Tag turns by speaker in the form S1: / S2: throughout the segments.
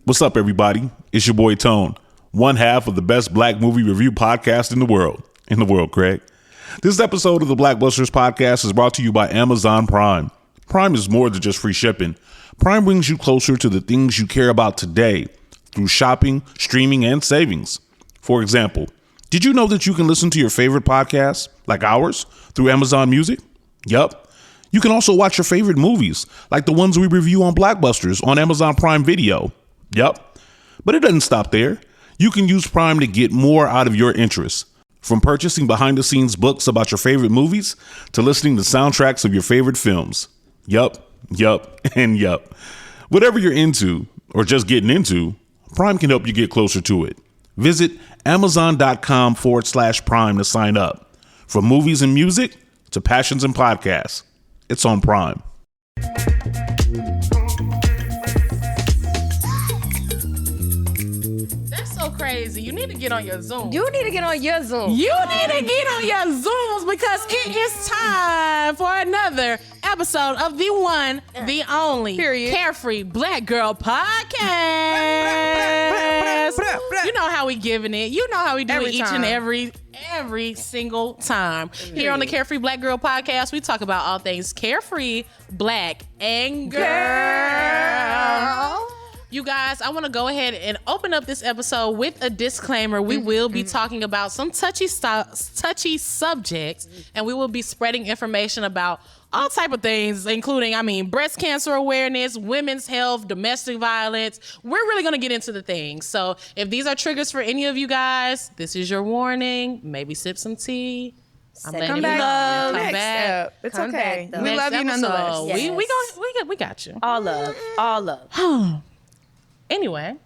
S1: What's up, everybody? It's your boy Tone, one half of the best black movie review podcast in the world. Craig. This episode of the Blackbusters podcast is brought to you by Amazon Prime. Prime is more than just free shipping. Prime brings you closer to the things you care about today through shopping, streaming, and savings. For example, did you know that you can listen to your favorite podcasts, like ours, through Amazon Music? Yup. You can also watch your favorite movies, like the ones we review on Blackbusters on Amazon Prime Video. Yup. But it doesn't stop there. You can use Prime to get more out of your interests. From purchasing behind-the-scenes books about your favorite movies to listening to soundtracks of your favorite films. Yup, and yup. Whatever you're into, or just getting into, Prime can help you get closer to it. Visit Amazon.com/Prime to sign up. From movies and music to passions and podcasts, it's on Prime.
S2: Crazy. You need to get on your Zoom.
S3: You need to get on your Zoom.
S2: You need to get on your Zooms because it is time for another episode of the one, the only Carefree Black Girl podcast. You know how we giving it. You know how we do it each and every single time. Here on the Carefree Black Girl podcast, we talk about all things carefree, black, and girl. You guys, I want to go ahead and open up this episode with a disclaimer. We will be talking about some touchy subjects, and we will be spreading information about all type of things, including, breast cancer awareness, women's health, domestic violence. We're really going to get into the things. So if these are triggers for any of you guys, this is your warning. Maybe sip some tea.
S3: Come back. It's
S2: come
S3: okay.
S2: Back,
S3: we love you nonetheless.
S2: Yes. We got you.
S3: All love.
S2: Anyway,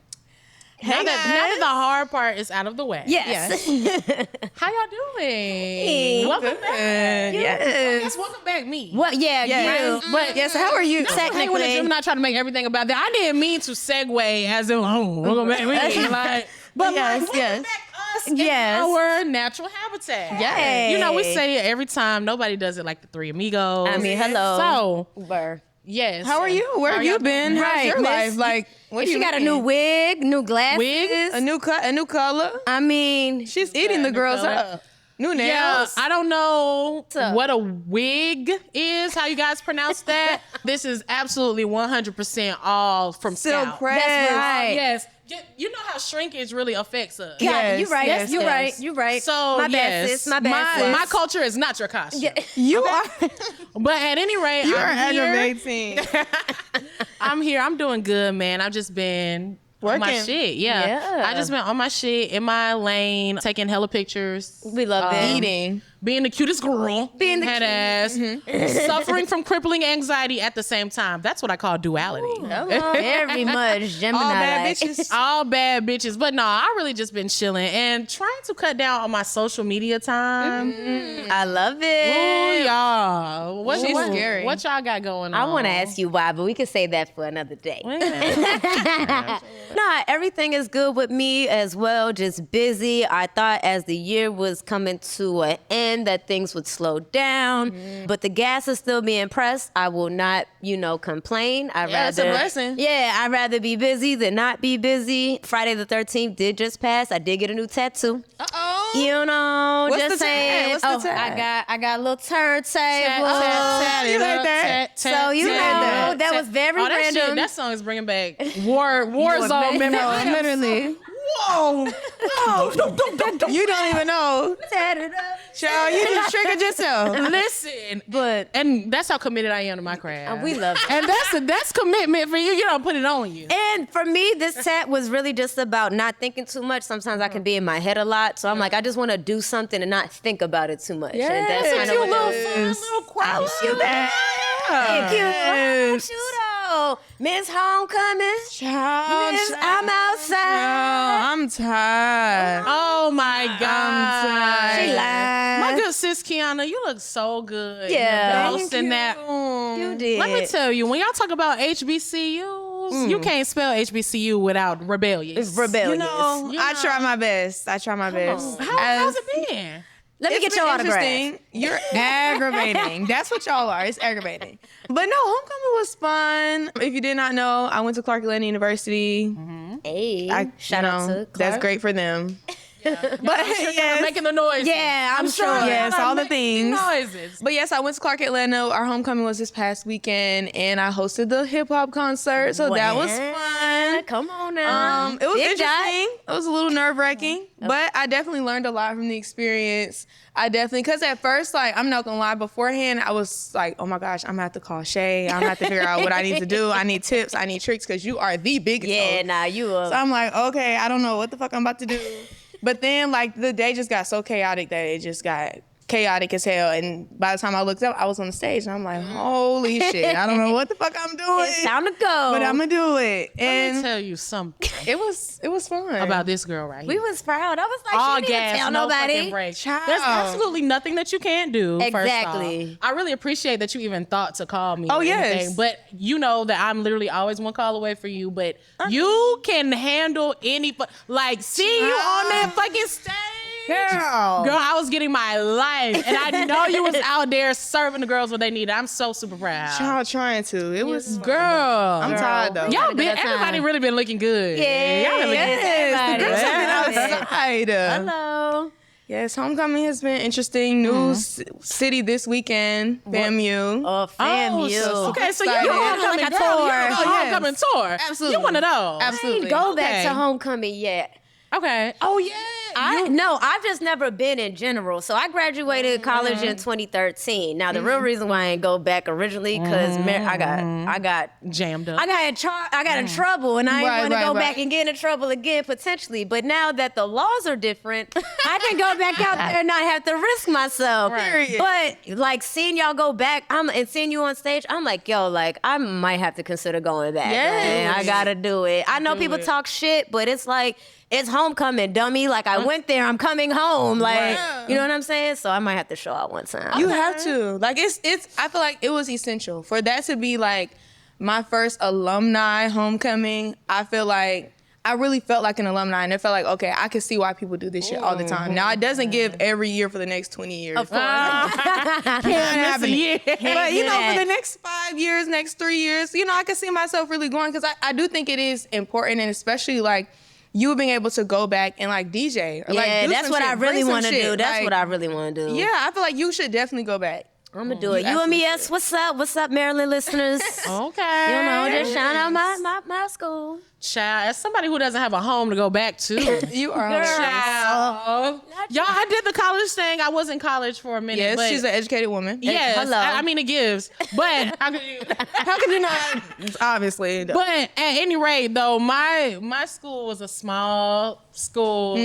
S2: now that the hard part is out of the way.
S3: Yes.
S2: How y'all doing?
S3: Hey,
S2: welcome back.
S3: Yes.
S2: Welcome back, me.
S3: Well, yeah.
S2: But
S3: yes, how are you?
S2: Technically, I'm not trying to make everything about that. I didn't mean to segue as in, welcome back, me. Welcome back us in our natural habitat.
S3: Yes.
S2: You know, we say it every time. Nobody does it like the Three Amigos.
S3: Hello.
S2: So, yes.
S4: How are you? Where have you been? How's your life? Like, what
S3: she got a new wig, new glasses,
S4: a new color.
S3: She's
S4: eating the girls up. New nails.
S2: Yeah, I don't know what a wig is, how you guys pronounce that. This is absolutely 100% all from
S4: Silk
S2: scalp.
S4: press.
S3: That's right.
S2: Yes. You know how shrinkage really affects us.
S3: Yeah, you're right.
S4: Yes,
S3: You're right.
S2: So,
S3: my bad, sis. My bad, sis.
S2: My culture is not your costume.
S3: Yeah.
S4: You are.
S2: But at any rate,
S4: You are
S2: I'm here.
S4: aggravating.
S2: I'm here. I'm doing good, man. I've just been on my shit. Yeah. I just been on my shit, in my lane, taking hella pictures.
S3: We love that.
S4: Eating.
S2: Being the cutest girl.
S3: Being the
S2: head ass. Suffering from crippling anxiety at the same time. That's what I call duality.
S3: Very much Gemini.
S4: All bad bitches.
S2: All bad bitches. But no, I really just been chilling and trying to cut down on my social media time.
S3: I love it.
S2: Ooh, y'all.
S4: She's scary.
S2: What y'all got going on?
S3: I want to ask you why, but we can save that for another day. Nah, everything is good with me as well. Just busy. I thought as the year was coming to an end that things would slow down, but the gas is still being pressed. I will not, complain.
S2: It's a blessing.
S3: Yeah, I'd rather be busy than not be busy. Friday the 13th did just pass. I did get a new tattoo.
S4: Uh-oh.
S3: What's
S4: the tag? What's the tag?
S3: I got a little turntable.
S4: You like that?
S3: So that was very random.
S2: That song is bringing back war zone memories.
S4: Literally. Whoa. You don't even know.
S3: Tat it up.
S4: Child, you just triggered yourself.
S2: Listen, and that's how committed I am to my craft.
S3: We love it.
S2: And that's commitment for you. You don't put it on you.
S3: And for me, this tat was really just about not thinking too much. Sometimes I can be in my head a lot, so I'm like, I just want to do something and not think about it too much.
S4: Yes.
S3: And that's kind of
S2: you
S3: what
S2: little
S3: it
S2: fun,
S3: is.
S2: little quiet.
S3: Thank you. Miss Homecoming.
S4: Child,
S3: Miss I'm outside.
S4: I'm tired.
S2: Oh my God.
S4: I'm tired.
S3: She lied.
S2: My good sis Kiana, you look so good.
S3: Yeah.
S2: Posting that.
S3: You did.
S2: Let me tell you, when y'all talk about HBCUs, you can't spell HBCU without rebellious.
S3: It's rebellious.
S4: I try my best.
S2: How's it been?
S3: Let me get your autograph.
S4: You're aggravating. That's what y'all are. It's aggravating. But no, homecoming was fun. If you did not know, I went to Clark Atlanta University.
S3: Shout out to Clark.
S4: That's great for them. But yes,
S2: making the noise.
S3: Yeah, I'm sure.
S4: Yes, all the things.
S2: Noises.
S4: But yes, I went to Clark Atlanta. Our homecoming was this past weekend, and I hosted the hip hop concert. So that was fun.
S3: Come on now.
S4: It was
S3: Big
S4: interesting. It was a little nerve-wracking, but I definitely learned a lot from the experience. Because at first, like, I'm not gonna lie, beforehand, I was like, oh my gosh, I'm gonna have to call Shay. I'm gonna have to figure out what I need to do. I need tips, I need tricks, because you are the biggest host.
S3: You
S4: So I'm like, okay, I don't know what the fuck I'm about to do. But then, like, the day just got so chaotic that it just got chaotic as hell. And by the time I looked up, I was on the stage, and I'm like, holy shit, I don't know what the fuck I'm doing.
S3: It's time to go.
S4: But I'm gonna do it.
S2: Let me
S4: And
S2: tell you something
S4: it was fun.
S2: about this girl right here.
S3: We was proud. I was like,
S2: All
S3: she didn't
S2: gas,
S3: tell
S2: no
S3: nobody.
S2: fucking break.
S4: Child.
S2: There's absolutely nothing that you can't do.
S3: Exactly.
S2: First off. I really appreciate that you even thought to call me.
S4: Oh,
S2: or
S4: yes.
S2: anything, but you know that I'm literally always one call away for you. But you can handle any like see you on that fucking stage. Girl, I was getting my life, and I know you was out there serving the girls what they needed. I'm so super proud.
S4: Child trying to. It was
S2: Girl,
S4: I'm tired though.
S2: y'all been everybody really been looking good.
S3: Yeah,
S2: y'all been looking
S4: Yes, the girls have been outside.
S3: Hello.
S4: Yes, homecoming has been interesting. New city this weekend. FAMU.
S3: Oh, FAMU.
S4: so-
S2: Okay, so
S4: Excited.
S2: you're homecoming
S3: Like a
S2: girl.
S3: tour.
S2: You're a
S4: Oh, yes.
S2: homecoming tour.
S4: Absolutely.
S2: You're one of those.
S4: Absolutely.
S3: I didn't go back
S2: Okay.
S3: to homecoming yet.
S2: Okay. Oh yeah.
S3: No, I've just never been in general. So I graduated college in 2013. Now the real reason why I didn't go back originally because I got
S2: Jammed up.
S3: I got in trouble, and I didn't
S4: Right,
S3: want to
S4: right,
S3: go
S4: right.
S3: back and get in trouble again potentially. But now that the laws are different, I can go back out there and not have to risk myself.
S4: Period.
S3: But like seeing y'all go back, and seeing you on stage, I'm like, yo, like I might have to consider going back.
S4: Yes.
S3: Man. I gotta do it. I know people talk shit, but it's like it's homecoming, dummy. Like I went there, I'm coming home. Like you know what I'm saying? So I might have to show out one time.
S4: You have to. Like it's I feel like it was essential for that to be like my first alumni homecoming. I feel like I really felt like an alumni, and it felt like, okay, I can see why people do this shit all the time. Now, it doesn't give every year for the next 20 years.
S3: Of course.
S4: Can't happen.
S2: Yeah.
S4: But, you know, for the next 5 years, next 3 years, you know, I can see myself really going, because I do think it is important, and especially, like, you being able to go back and, like, DJ. Or, like, do
S3: that's
S4: some
S3: what
S4: shit,
S3: I really
S4: bring some
S3: want to
S4: shit.
S3: do. That's
S4: Like,
S3: what I really want to do.
S4: Yeah, I feel like you should definitely go back.
S3: I'm gonna do it. You and me, yes. What's up? What's up, Maryland listeners?
S2: Okay.
S3: You know, just shout out my school.
S2: Child, as somebody who doesn't have a home to go back to.
S4: You are.
S2: Child. Y'all, I did the college thing. I was in college for a minute.
S4: Yes,
S2: but
S4: she's an educated woman.
S2: yes,
S3: Hello.
S2: I mean, it gives. But how could you?
S4: How could you not? Obviously.
S2: But at any rate, though, my school was a small school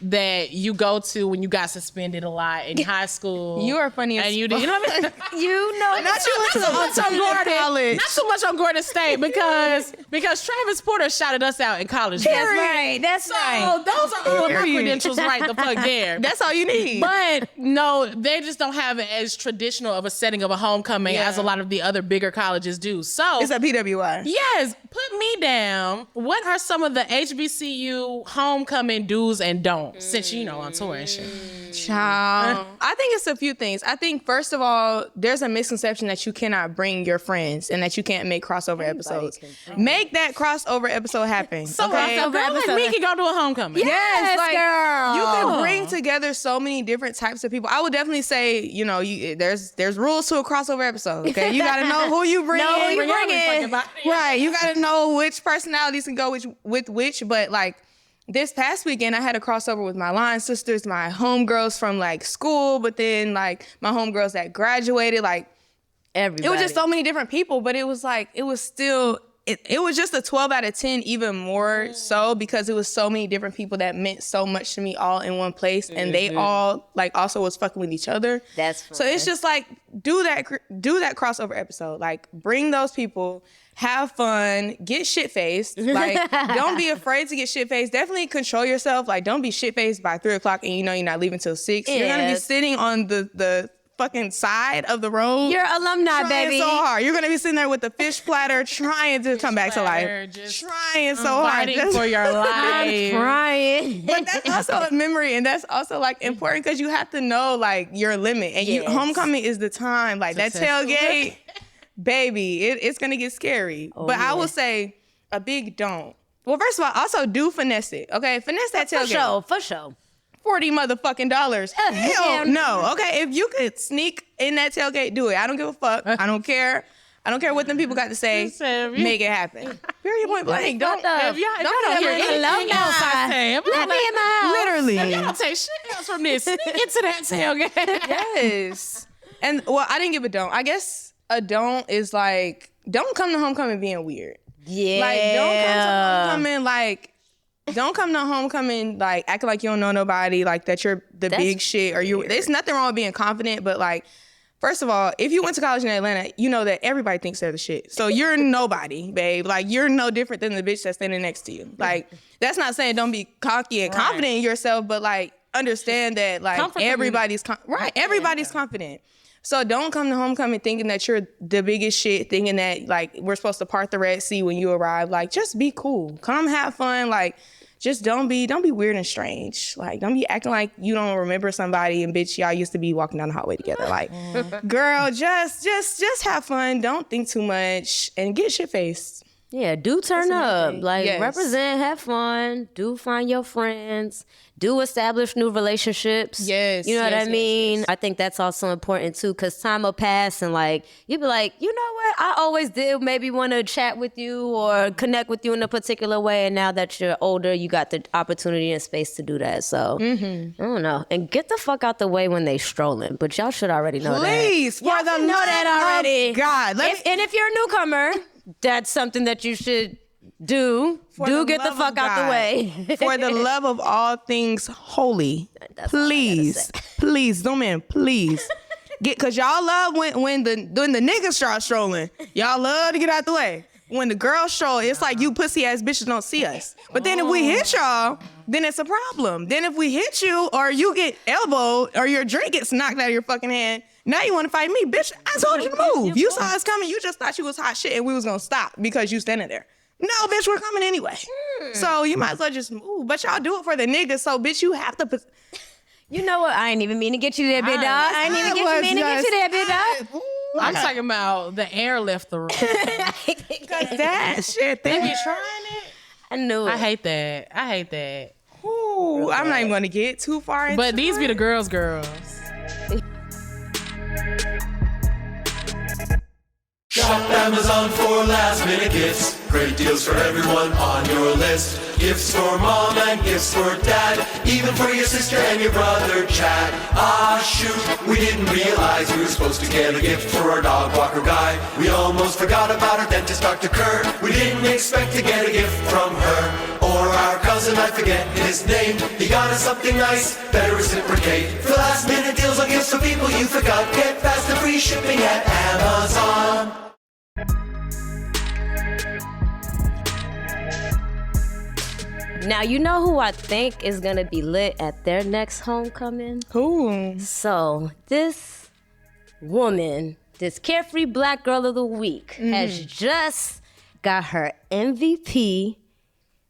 S2: that you go to when you got suspended a lot in high school.
S4: You are funny as
S2: and you did. You know what I mean?
S3: You know,
S4: Not you went to the alternative college.
S2: Not so much on Gordon State because Travis Porter shouted us out in college.
S3: That's right. That's right.
S2: So those are all my
S4: Period.
S2: credentials right the fuck there.
S4: That's all you need.
S2: But no, they just don't have it as traditional of a setting of a homecoming as a lot of the other bigger colleges do. So
S4: It's a PWI.
S2: yes, put me down. What are some of the HBCU homecoming do's and don'ts? Since you know on tour and shit.
S4: Child. I think it's a few things. I think, first of all, there's a misconception that you cannot bring your friends and that you can't make crossover episodes. Make that crossover episode happen.
S2: So
S4: okay?
S2: a girl like me can go to a homecoming.
S4: Yes, like,
S3: girl.
S4: you can bring together so many different types of people. I would definitely say, you know, there's rules to a crossover episode. Okay, you got to know who you bring.
S3: Know who you
S2: Bring every
S3: bring in.
S2: fucking body.
S4: Right, you got to know which personalities can go with which. But like this past weekend, I had a crossover with my line sisters, my homegirls from like school, but then like my homegirls that graduated. Like
S3: Everybody.
S4: it was just so many different people, but it was like it was still. It was just a 12 out of 10, even more so, because it was so many different people that meant so much to me all in one place, and they all like also was fucking with each other.
S3: That's
S4: so it's just like do that crossover episode, like bring those people, have fun, get shit faced, like don't be afraid to get shit faced. Definitely control yourself, like don't be shit faced by 3:00 and you know you're not leaving till 6. You're gonna be
S3: Yes.
S4: sitting on the fucking side of the road.
S3: You're alumni,
S4: Trying
S3: baby.
S4: so hard. You're gonna be sitting there with the fish platter, trying to come back to
S2: platter,
S4: life.
S2: just
S4: Trying so hard.
S2: Fighting
S4: Just-
S2: for your life.
S3: Crying.
S4: But that's also a memory, and that's also like important because you have to know like your limit. And
S3: Yes.
S4: homecoming is the time. Like that
S2: test.
S4: tailgate, baby, it's gonna get scary. But I will say a big don't Well, first of all, also do finesse it, okay? Finesse that tailgate.
S3: For sure.
S4: $40 motherfucking dollars. Hell no. Okay, if you could sneak in that tailgate, do it. I don't give a fuck. I don't care. I don't care what them people got to say. Make it happen. Period, point blank. Don't
S2: hear anything else I say.
S3: Let me in my house.
S4: Literally.
S2: If y'all take shit else from this, sneak into that tailgate.
S4: Yes. And, well, I didn't give a don't. I guess a don't is like, don't come to homecoming being weird.
S3: Yeah.
S4: Like, don't come to homecoming, like, acting like you don't know nobody, like, that you're the big shit, or you. There's nothing wrong with being confident, but, like, first of all, if you went to college in Atlanta, you know that everybody thinks they're the shit. So you're nobody, babe. Like, you're no different than the bitch that's standing next to you. Like, that's not saying don't be cocky and confident in yourself, but, like, understand that, like, everybody's confident. So don't come to homecoming thinking that you're the biggest shit, thinking that, like, we're supposed to part the Red Sea when you arrive. Like, just be cool. Come have fun. Like, just don't be weird and strange. Like, don't be acting like you don't remember somebody and bitch, y'all used to be walking down the hallway together. Like, girl, just have fun. Don't think too much and get shit faced.
S3: Yeah, do turn up. Like, represent, have fun, do find your friends, do establish new relationships.
S4: Yes.
S3: You know what I mean? Yes. I think that's also important too, because time will pass and like, you'll be like, you know what? I always did maybe want to chat with you or connect with you in a particular way. And now that you're older, you got the opportunity and space to do that. So, I don't know. And get the fuck out the way when they strolling. But y'all should already know
S4: Please,
S3: that. Y'all should know that already.
S4: God.
S3: And if you're a newcomer, that's something that you should do. Get the fuck out the way.
S4: For the love of all things holy, please, zoom in, please. Cause y'all love when the niggas start strolling. Y'all love to get out the way. When the girls stroll, it's like you pussy ass bitches don't see us. But then if we hit y'all, then it's a problem. Then if we hit you or you get elbowed or your drink gets knocked out of your fucking hand, now you want to fight me, bitch. I told you to move. You saw us coming. You just thought you was hot shit and we was gonna stop because you standing there. No, bitch, we're coming anyway. So you might as well just move. But y'all do it for the niggas, so bitch, you have to.
S3: You know what? I ain't even mean to get you there, big dog. I ain't even get you there, big dog.
S2: I'm talking about the air left the room.
S4: Cause that shit,
S2: They be trying it.
S3: I knew it.
S2: I hate that.
S4: Ooh, I'm not even gonna get too far into
S2: But these be the girls.
S5: Shop Amazon for last minute gifts. Great deals for everyone on your list. Gifts for mom and gifts for dad. Even for your sister and your brother Chad. Ah shoot, we didn't realize we were supposed to get a gift for our dog walker guy. We almost forgot about our dentist Dr. Kerr. We didn't expect to get a gift from her. Or our cousin, I forget his name. He got us something nice, better reciprocate. For last minute deals on gifts for people you forgot. Get fast and free shipping at Amazon.
S3: Now, you know who I think is going to be lit at their next homecoming?
S4: Who?
S3: So, this woman, this Carefree Black Girl of the Week, has just got her MVP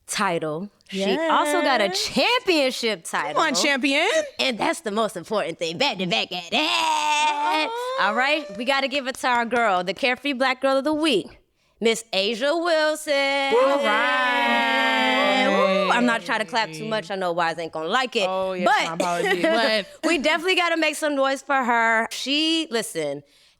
S3: title. She also got a championship title.
S4: Come on, champion.
S3: And that's the most important thing. Back to back at that. All right, we got to give it to our girl, the Carefree Black Girl of the Week, Miss Asia Wilson.
S2: All right.
S3: Woo. I'm not trying to clap too much. I know Wise ain't gonna like it.
S2: Oh, yes, my apologies.
S3: But we definitely got to make some noise for her.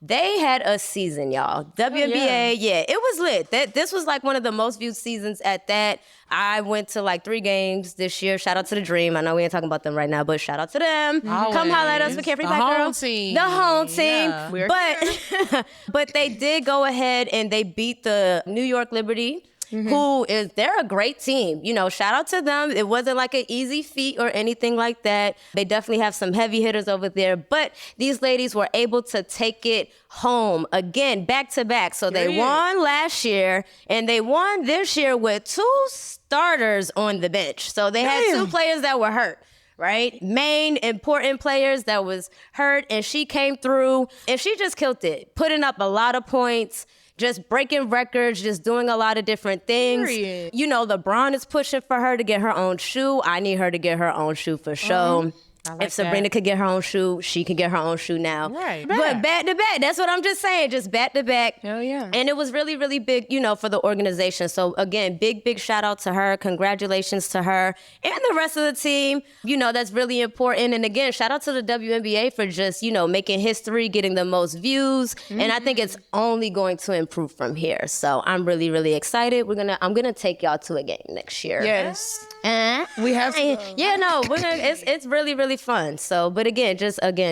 S3: They had a season, y'all. WNBA, it was lit. This was like one of the most viewed seasons at that. I went to like 3 games this year. Shout out to the Dream. I know we ain't talking about them right now, but shout out to them.
S2: Always.
S3: Come holler at us for Carefree Black Girl. The home team.
S2: Yeah.
S3: But they did go ahead and they beat the New York Liberty. They're a great team. You know, shout out to them. It wasn't like an easy feat or anything like that. They definitely have some heavy hitters over there, but these ladies were able to take it home again, back to back. So they won last year and they won this year with 2 starters on the bench. So they had 2 players that were hurt. Right? Main important players that was hurt, and she came through and she just killed it, putting up a lot of points, just breaking records, just doing a lot of different things. You know, LeBron is pushing for her to get her own shoe. I need her to get her own shoe for sure.
S2: like
S3: if Sabrina could get her own shoe, she can get her own shoe now.
S2: Right.
S3: But back to back, that's what I'm just saying, just back to back.
S4: Hell yeah.
S3: And it was really, really big, for the organization. So again, big shout out to her. Congratulations to her and the rest of the team. That's really important. And again, shout out to the WNBA for just, making history, getting the most views. And I think it's only going to improve from here. So I'm really, really excited. I'm gonna take y'all to a game next year.
S4: Yes. We have to.
S3: Yeah, no, it's really, really fun. So, but again,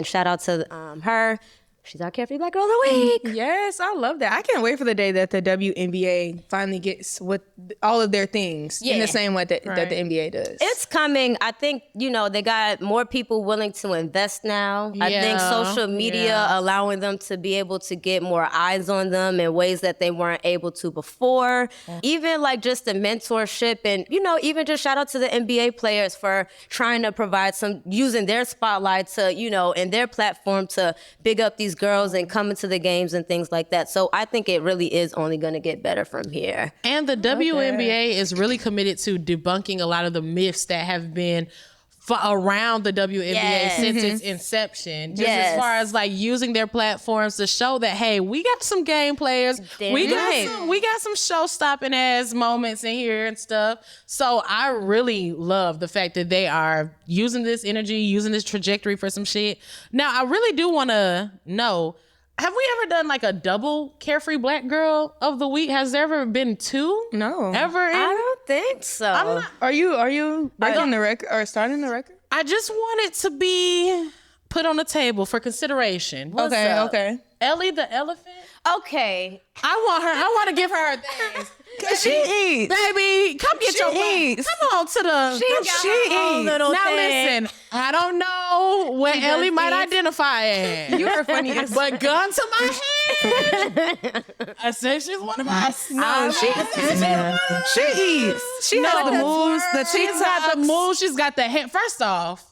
S3: shout out to her. She's our Carefree Black Girl of the Week.
S4: Yes, I love that. I can't wait for the day that the WNBA finally gets with all of their things in the same way that the NBA does.
S3: It's coming. I think, they got more people willing to invest now. I think social media allowing them to be able to get more eyes on them in ways that they weren't able to before. Even like just the mentorship and, even just shout out to the NBA players for trying to provide using their spotlight to, and their platform to big up these girls and coming to the games and things like that. So I think it really is only going to get better from here.
S2: And the WNBA is really committed to debunking a lot of the myths that have been around the WNBA since its inception. Just as far as like using their platforms to show that, hey, we got some game players. We got some show-stopping ass moments in here and stuff. So I really love the fact that they are using this energy, using this trajectory for some shit. Now, I really do want to know, have we ever done like a double Carefree Black Girl of the Week? Has there ever been two?
S4: No.
S2: Ever?
S3: I don't think so.
S4: Are you breaking the record or starting the record?
S2: I just want it to be put on the table for consideration.
S4: Okay.
S2: Ellie the elephant?
S3: Okay.
S2: I want to give her things.
S4: She eats.
S2: Baby, come get your
S4: eats.
S2: Come on to the...
S3: She eats. Little
S2: now
S3: thing.
S2: listen, I don't know what Ellie might identify as.
S4: You are funny as
S2: But gun to my head, I say she's one of my...
S4: No, she eats. She has the moves, the
S2: She's got the moves. She's got the head. First off,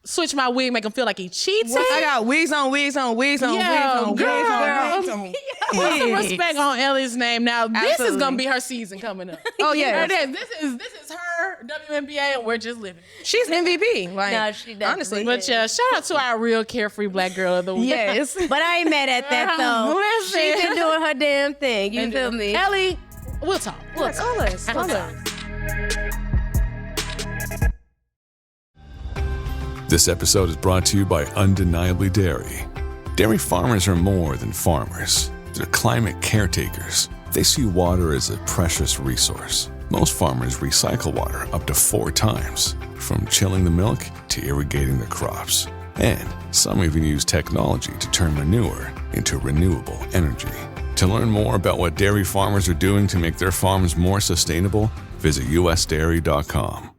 S2: switch my wig, make him feel like he cheated.
S4: I got wigs on wigs on wigs on wigs on wigs on wigs on.
S2: Put some respect on Ellie's name. Now, this is gonna be her season coming up.
S4: Oh yeah,
S2: this is her WNBA, and we're just living.
S4: She's MVP. Like,
S3: No, she definitely
S4: honestly.
S2: But shout out to our real Carefree Black Girl of the Week.
S4: Yes.
S3: But I ain't mad at that though.
S2: Listen.
S3: She been doing her damn thing. You feel me?
S2: Ellie, we'll talk.
S4: Call us.
S6: This episode is brought to you by Undeniably Dairy. Dairy farmers are more than farmers. They're climate caretakers. They see water as a precious resource. Most farmers recycle water up to 4 times, from chilling the milk to irrigating the crops. And some even use technology to turn manure into renewable energy. To learn more about what dairy farmers are doing to make their farms more sustainable, visit usdairy.com.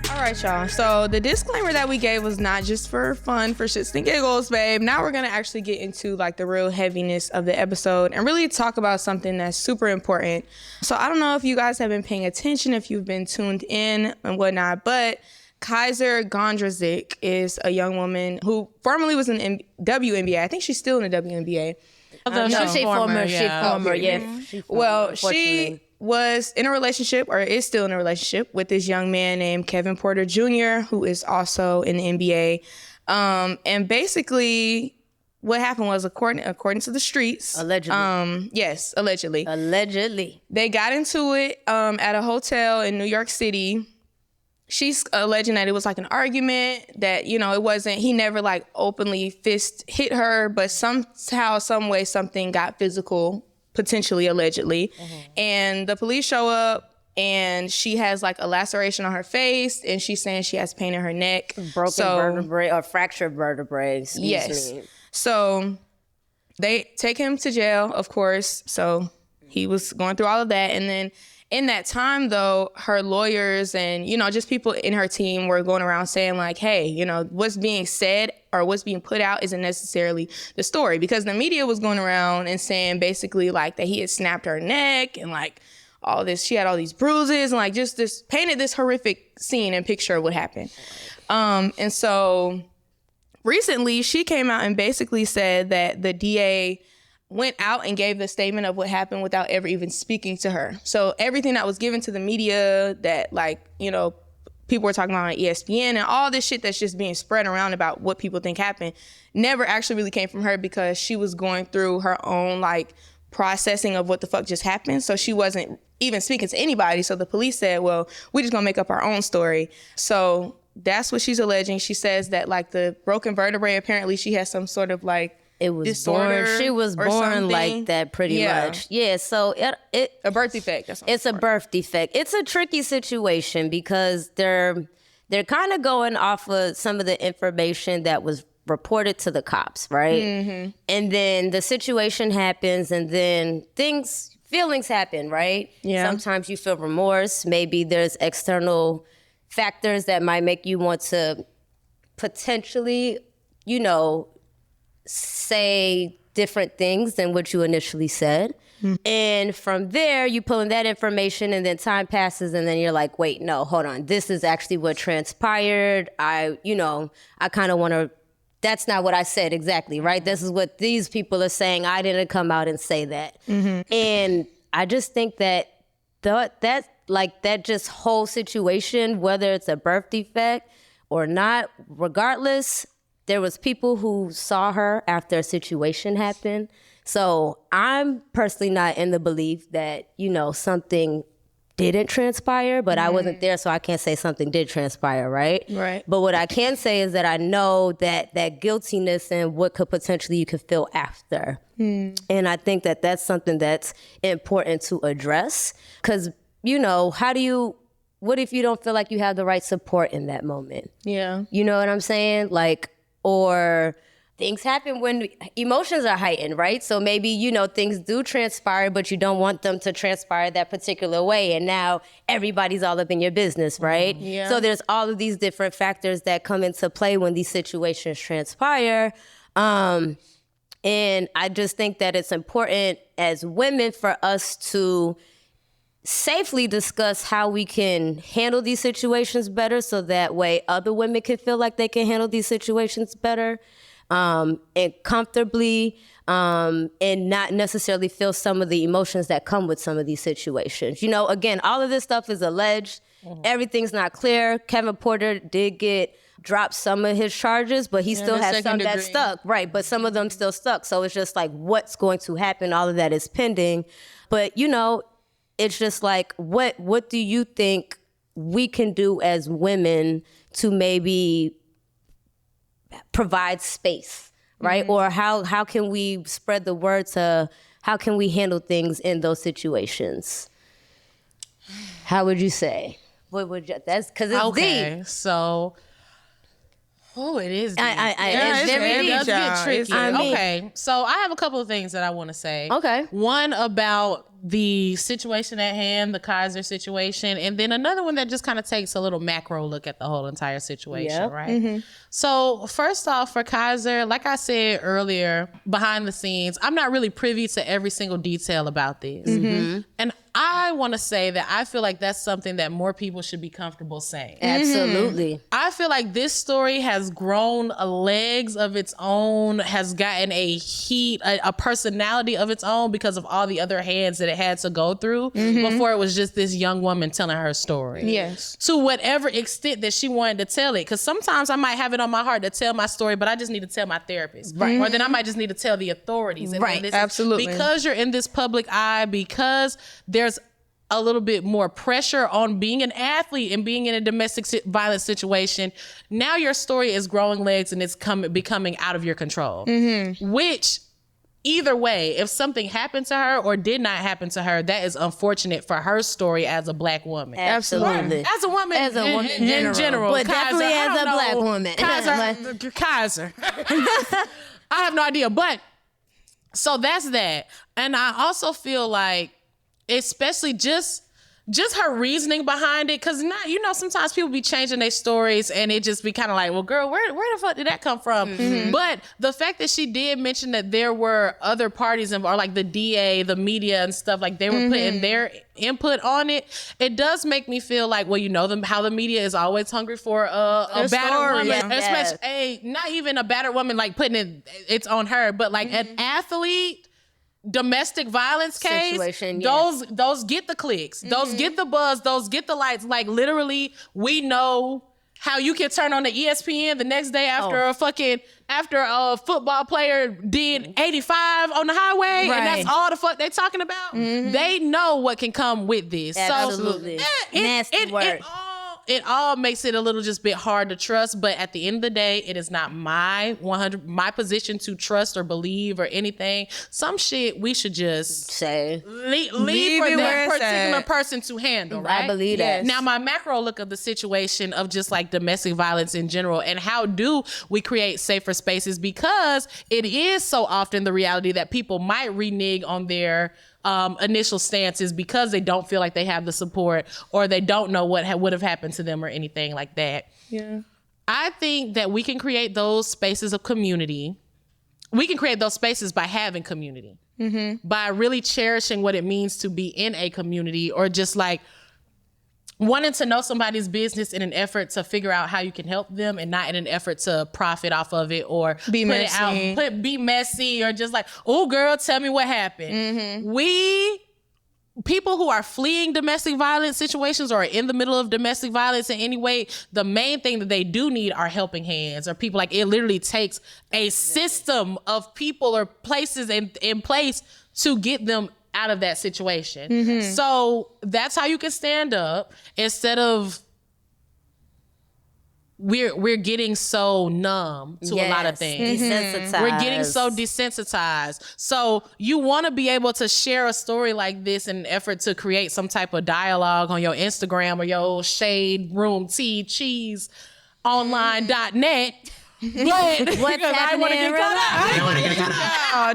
S4: All right, y'all. So the disclaimer that we gave was not just for fun, for shits and giggles, babe. Now we're going to actually get into like the real heaviness of the episode and really talk about something that's super important. So I don't know if you guys have been paying attention, if you've been tuned in and whatnot, but Kysre Gondrezick is a young woman who formerly was in the WNBA. I think she's still in the WNBA.
S3: She's former.
S4: Well, she was in a relationship, or is still in a relationship, with this young man named Kevin Porter Jr., who is also in the NBA. And basically, what happened was, according to the streets,
S3: Allegedly.
S4: Yes, allegedly.
S3: Allegedly.
S4: They got into it at a hotel in New York City. She's alleging that it was like an argument, that, it wasn't, he never like openly hit her, but somehow, some way, something got physical, potentially, allegedly. And the police show up, and she has like a laceration on her face, and she's saying she has pain in her neck.
S3: Broken vertebrae or fractured vertebrae, excuse me.
S4: So they take him to jail, of course. So he was going through all of that. And then in that time, though, her lawyers and, just people in her team were going around saying like, hey, what's being said or what's being put out isn't necessarily the story, because the media was going around and saying basically like that he had snapped her neck and like all this, she had all these bruises and like just this, painted this horrific scene and picture of what happened. And so recently she came out and basically said that the DA went out and gave the statement of what happened without ever even speaking to her. So everything that was given to the media that, like, you know, people were talking about on ESPN and all this shit that's just being spread around about what people think happened never actually really came from her, because she was going through her own, like, processing of what the fuck just happened. So she wasn't even speaking to anybody. So the police said, well, we're just gonna make up our own story. So that's what she's alleging. She says that, like, the broken vertebrae, apparently she has some sort of, like,
S3: It was
S4: disorder
S3: born. She was
S4: or
S3: born
S4: something.
S3: like that, pretty much. Yeah. So it
S4: A birth defect. That's what
S3: it's a birth defect. It's a tricky situation because they're kind of going off of some of the information that was reported to the cops, right? And then the situation happens, and then feelings happen, right?
S4: Yeah.
S3: Sometimes you feel remorse. Maybe there's external factors that might make you want to potentially, you know, say different things than what you initially said. And from there, you pull in that information, and then time passes, and then you're like, wait, no, hold on. This is actually what transpired. I kind of want to, that's not what I said exactly, right? This is what these people are saying. I didn't come out and say that. And I just think that that just whole situation, whether it's a birth defect or not, regardless, there was people who saw her after a situation happened. So I'm personally not in the belief that, you know, something didn't transpire, but I wasn't there, so I can't say something did transpire, right?
S4: Right.
S3: But what I can say is that I know that guiltiness and what could potentially you could feel after. And I think that that's something that's important to address, because, you know, what if you don't feel like you have the right support in that moment?
S4: Yeah.
S3: You know what I'm saying? Like, or things happen when emotions are heightened, right? So maybe, you know, things do transpire, but you don't want them to transpire that particular way. And now everybody's all up in your business, right?
S4: Yeah.
S3: So there's all of these different factors that come into play when these situations transpire. And I just think that it's important as women for us to safely discuss how we can handle these situations better, so that way other women can feel like they can handle these situations better and comfortably, and not necessarily feel some of the emotions that come with some of these situations. You know, again, all of this stuff is alleged. Everything's not clear. Kevin Porter did dropped some of his charges, but he still has some that stuck. Right, but some of them still stuck. So it's just like, what's going to happen? All of that is pending. But, you know, it's just like, what do you think we can do as women to maybe provide space, right? Or how can we spread the word to how can we handle things in those situations? How would you say? What would you, that's because it's deep.
S2: So, it is deep.
S3: It's very deep.
S2: It does get tricky.
S3: I mean-
S2: Okay, so I have a couple of things that I want to say.
S3: Okay.
S2: One about the situation at hand, the Kysre situation, and then another one that just kind of takes a little macro look at the whole entire situation, right? So first off, for Kysre, like I said earlier, behind the scenes, I'm not really privy to every single detail about this. And I want to say that I feel like that's something that more people should be comfortable saying.
S3: Absolutely.
S2: I feel like this story has grown legs of its own, has gotten a personality of its own because of all the other hands that it had to go through before it was just this young woman telling her story.
S4: Yes.
S2: To whatever extent that she wanted to tell it. Because sometimes I might have it on my heart to tell my story, but I just need to tell my therapist. Right. Or then I might just need to tell the authorities. And
S3: Right.
S4: Absolutely.
S2: Because you're in this public eye, because there's a little bit more pressure on being an athlete and being in a domestic violence situation, now your story is growing legs and it's becoming out of your control. Which, either way, if something happened to her or did not happen to her, that is unfortunate for her story as a Black woman.
S3: Absolutely.
S2: As a woman, in general.
S3: But definitely
S2: Kysre,
S3: as a Black woman.
S2: Kysre. I have no idea. But, so that's that. And I also feel like, especially just her reasoning behind it, because not, you know, sometimes people be changing their stories and it just be kind of like, well, girl, where the fuck did that come from? But the fact that she did mention that there were other parties involved, or like the DA, the media and stuff, like they were putting their input on it, it does make me feel like, well, you know, how the media is always hungry for a battered woman, especially not even a battered woman, like putting it's on her, but like an athlete domestic violence case,
S3: situation,
S2: those get the clicks, those get the buzz, those get the lights. Like literally, we know how you can turn on the ESPN the next day after a football player did 85 on the highway, and that's all the fuck they talking about. They know what can come with this.
S3: Absolutely.
S2: So
S3: Nasty work.
S2: It all makes it a little just bit hard to trust, but at the end of the day, it is not my position to trust or believe or anything. Some shit we should just
S3: say
S2: leave for that particular person to handle, right?
S3: I believe that.
S2: Now, my macro look of the situation of just like domestic violence in general, and how do we create safer spaces, because it is so often the reality that people might renege on their initial stances because they don't feel like they have the support, or they don't know what would have happened to them or anything like that.
S4: Yeah.
S2: I think that we can create those spaces of community. We can create those spaces by having community, by really cherishing what it means to be in a community, or just like wanting to know somebody's business in an effort to figure out how you can help them, and not in an effort to profit off of it or
S4: be
S2: be messy, or just like, oh girl, tell me what happened. People who are fleeing domestic violence situations or are in the middle of domestic violence in any way, the main thing that they do need are helping hands, or people. Like, it literally takes a system of people or places in place to get them out of that situation. So that's how you can stand up, instead of we're getting so numb to a lot of things.
S3: Desensitized.
S2: We're getting so desensitized. So you want to be able to share a story like this in an effort to create some type of dialogue on your Instagram or your shade room tea cheese online.net. But
S3: What's happening in real life?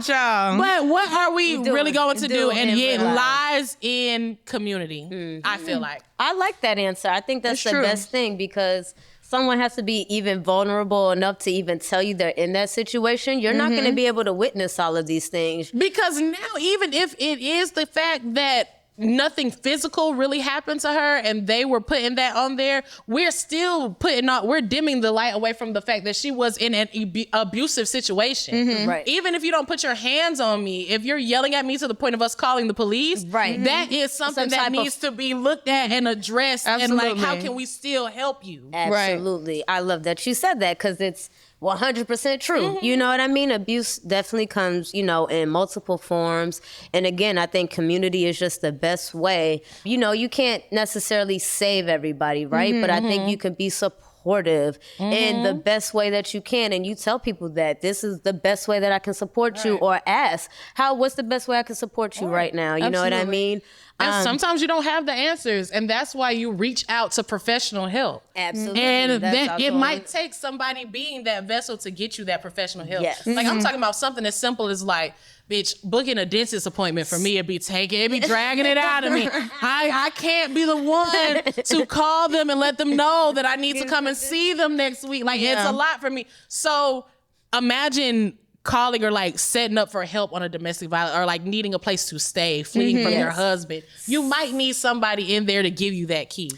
S2: But what are we really going to do? And it
S3: real life.
S2: lies in community, I feel like.
S3: I like that answer. I think that's the best thing, because someone has to be even vulnerable enough to even tell you they're in that situation. You're not going to be able to witness all of these things.
S2: Because now, even if it is the fact that nothing physical really happened to her and they were putting that on there, we're still we're dimming the light away from the fact that she was in an abusive situation.
S3: Right.
S2: Even if you don't put your hands on me, if you're yelling at me to the point of us calling the police, that is something that needs to be looked at and addressed.
S4: Absolutely.
S2: And like, how can we still help you?
S3: Absolutely. I love that you said that, because it's 100% true. You know what I mean? Abuse definitely comes, in multiple forms. And again, I think community is just the best way. You can't necessarily save everybody, right? But I think you can be supportive in the best way that you can. And you tell people that this is the best way that I can support you, or ask, what's the best way I can support you right now? You know what I mean?
S2: And sometimes you don't have the answers, and that's why you reach out to professional help.
S3: Absolutely.
S2: And then it might take somebody being that vessel to get you that professional help.
S3: Yes.
S2: Like, I'm talking about something as simple as like, bitch, booking a dentist appointment for me, it'd be dragging it out of me. I can't be the one to call them and let them know that I need to come and see them next week. Like, it's a lot for me. So imagine calling or like setting up for help on a domestic violence, or like needing a place to stay, fleeing from your husband. You might need somebody in there to give you that key.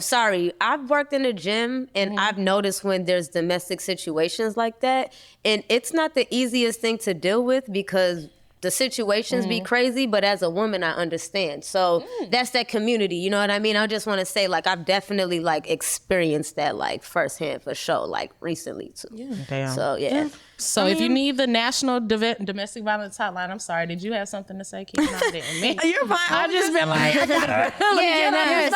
S3: Sorry. I've worked in a gym, and I've noticed when there's domestic situations like that, and it's not the easiest thing to deal with, because the situations be crazy, but as a woman, I understand. So that's that community, you know what I mean? I just want to say, like, I've definitely like experienced that like firsthand for sure, like recently too.
S2: Damn.
S3: So
S2: So if you need the National Domestic Violence Hotline, I'm sorry, did you have something to say, Keith? No, I didn't. Me?
S4: You're fine.
S2: I just been like, I gotta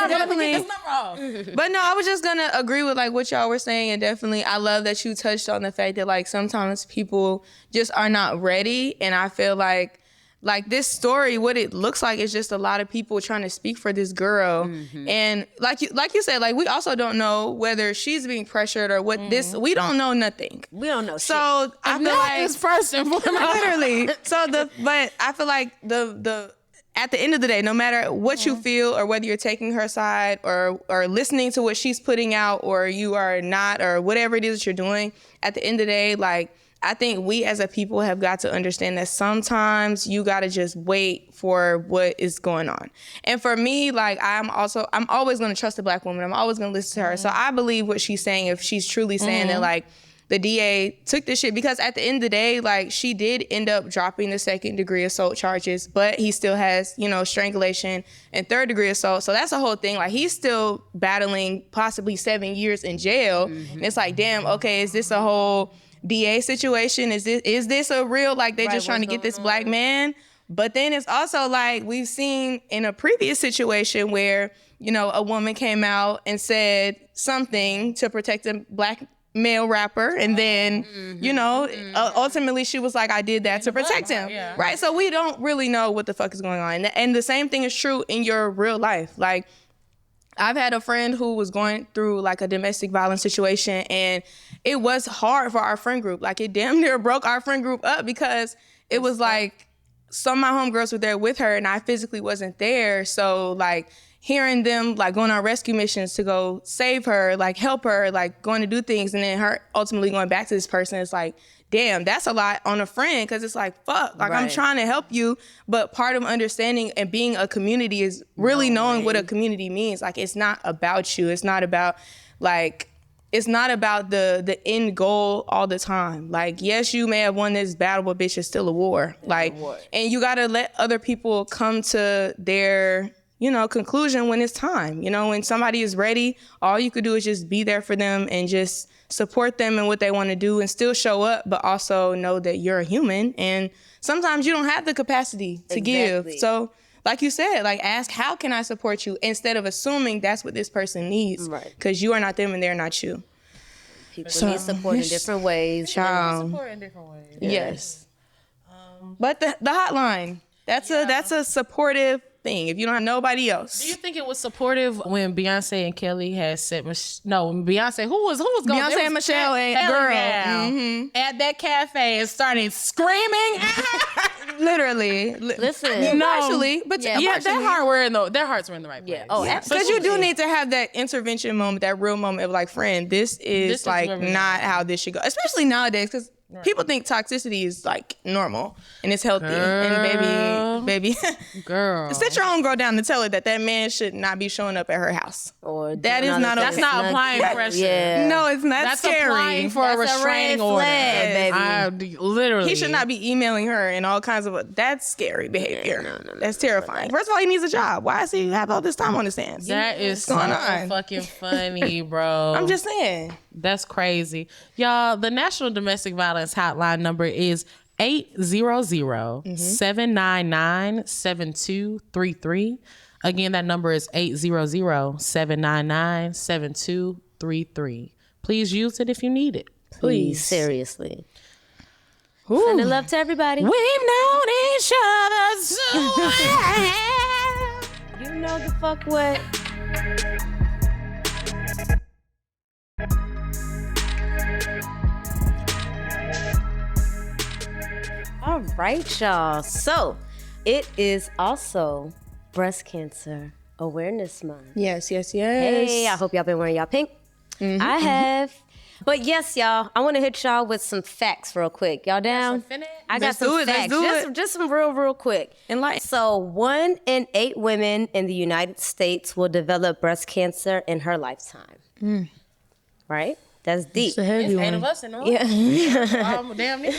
S2: definitely.
S4: But no, I was just gonna agree with like what y'all were saying, and definitely I love that you touched on the fact that like sometimes people just are not ready, and I feel like this story, what it looks like is just a lot of people trying to speak for this girl. And like you said, like, we also don't know whether she's being pressured or what we don't know nothing.
S3: We don't know.
S4: So I feel like
S2: is first and foremost.
S4: literally. But I feel like the at the end of the day, no matter what you feel or whether you're taking her side or listening to what she's putting out or you are not, or whatever it is that you're doing, at the end of the day, like, I think we as a people have got to understand that sometimes you got to just wait for what is going on. And for me, like, I'm always going to trust a Black woman. I'm always going to listen to her. So I believe what she's saying, if she's truly saying that, like, the DA took this shit because at the end of the day, like, she did end up dropping the 2nd-degree assault charges, but he still has, you know, strangulation and 3rd-degree assault. So that's the whole thing. Like, he's still battling possibly 7 years in jail. And it's like, damn, okay, is this a whole DA situation? Is this a real, like, they just trying to get this black man? But then it's also like we've seen in a previous situation where, you know, a woman came out and said something to protect a black male rapper, and then, you know, ultimately she was like, I did that to protect him. Yeah. Right? So we don't really know what the fuck is going on. And the same thing is true in your real life. Like, I've had a friend who was going through like a domestic violence situation, and it was hard for our friend group. Like, it damn near broke our friend group up because it was like some of my homegirls were there with her and I physically wasn't there. So like hearing them like going on rescue missions to go save her, like help her, like going to do things, and then her ultimately going back to this person, it's like, damn, that's a lot on a friend, because it's like, fuck, like I'm trying to help you, but part of understanding and being a community is really knowing what a community means. Like, it's not about you. It's not about like, it's not about the end goal all the time. Like, yes, you may have won this battle, but bitch, it's still a war. Like, and you gotta let other people come to their, you know, conclusion when it's time. You know, when somebody is ready, all you could do is just be there for them and just support them in what they want to do and still show up, but also know that you're a human. And sometimes you don't have the capacity to give. So like you said, like, ask, how can I support you, instead of assuming that's what this person needs. Right. Because you are not them and they're not you.
S3: People need support in different ways.
S2: Support in different ways.
S4: Yes. But the hotline, that's a supportive thing if you don't have nobody else.
S2: Do you think it was supportive when Beyonce and Kelly had said Beyonce, who was going?
S4: Beyonce and Michelle and girl
S2: at that cafe and started screaming?
S3: Literally. Listen.
S4: Partially, but
S2: their hearts were in the right place.
S3: Yeah. Oh,
S4: because you do need to have that intervention moment, that real moment of like, friend, this is like not how this should go, especially nowadays, because people think toxicity is like normal and it's healthy. And baby,
S2: girl,
S4: sit your own girl down to tell her that man should not be showing up at her house.
S3: Or
S4: that is not.
S2: That's not applying pressure.
S3: Yeah.
S4: No, it's not.
S2: That's
S4: scary.
S2: Applying for a restraining order,
S3: baby.
S2: Literally,
S4: he should not be emailing her and all kinds of. That's scary behavior. No, that's terrifying. First of all, he needs a job. Why does he have all this time on his hands?
S2: That is so fucking funny, bro.
S4: I'm just saying.
S2: That's crazy. Y'all, the National Domestic Violence Hotline number is 800-799-7233. Again, that number is 800-799-7233. Please use it if you need it.
S3: Please. Seriously. Sending love to everybody.
S2: We've known each other so
S3: You know the fuck what? All right, y'all. So it is also Breast Cancer Awareness Month.
S4: Yes.
S3: Hey, I hope y'all been wearing y'all pink. I have. But yes, y'all, I want to hit y'all with some facts real quick. Y'all down? I got some facts. Just some real quick. So 1 in 8 women in the United States will develop breast cancer in her lifetime. Right? That's deep.
S2: It's 8 of us in the room.
S3: Yeah.
S2: Damn near.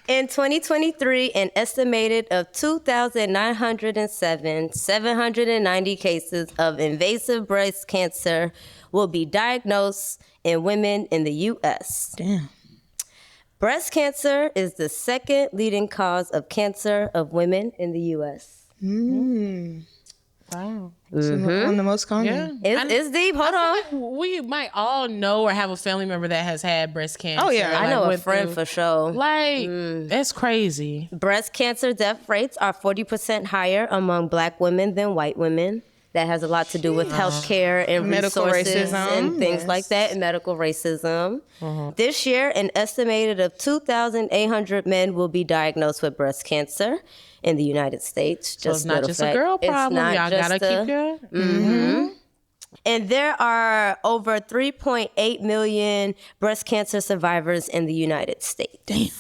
S3: In 2023, an estimated of 790 cases of invasive breast cancer will be diagnosed in women in the U.S.
S4: Damn.
S3: Breast cancer is the second leading cause of cancer of women in the U.S.
S2: Wow.
S4: One of the most common.
S2: Yeah.
S3: It's deep. Hold on.
S2: Like we might all know or have a family member that has had breast cancer.
S4: Oh, yeah.
S3: I know a friend for sure.
S2: Like, that's crazy.
S3: Breast cancer death rates are 40% higher among Black women than white women. That has a lot to do with healthcare and
S4: medical
S3: resources
S4: racism.
S3: And things like that, and medical racism. This year, an estimated of 2,800 men will be diagnosed with breast cancer in the United States.
S2: So it's not just a girl problem. Y'all gotta keep your...
S3: And there are over 3.8 million breast cancer survivors in the United States.
S4: Damn.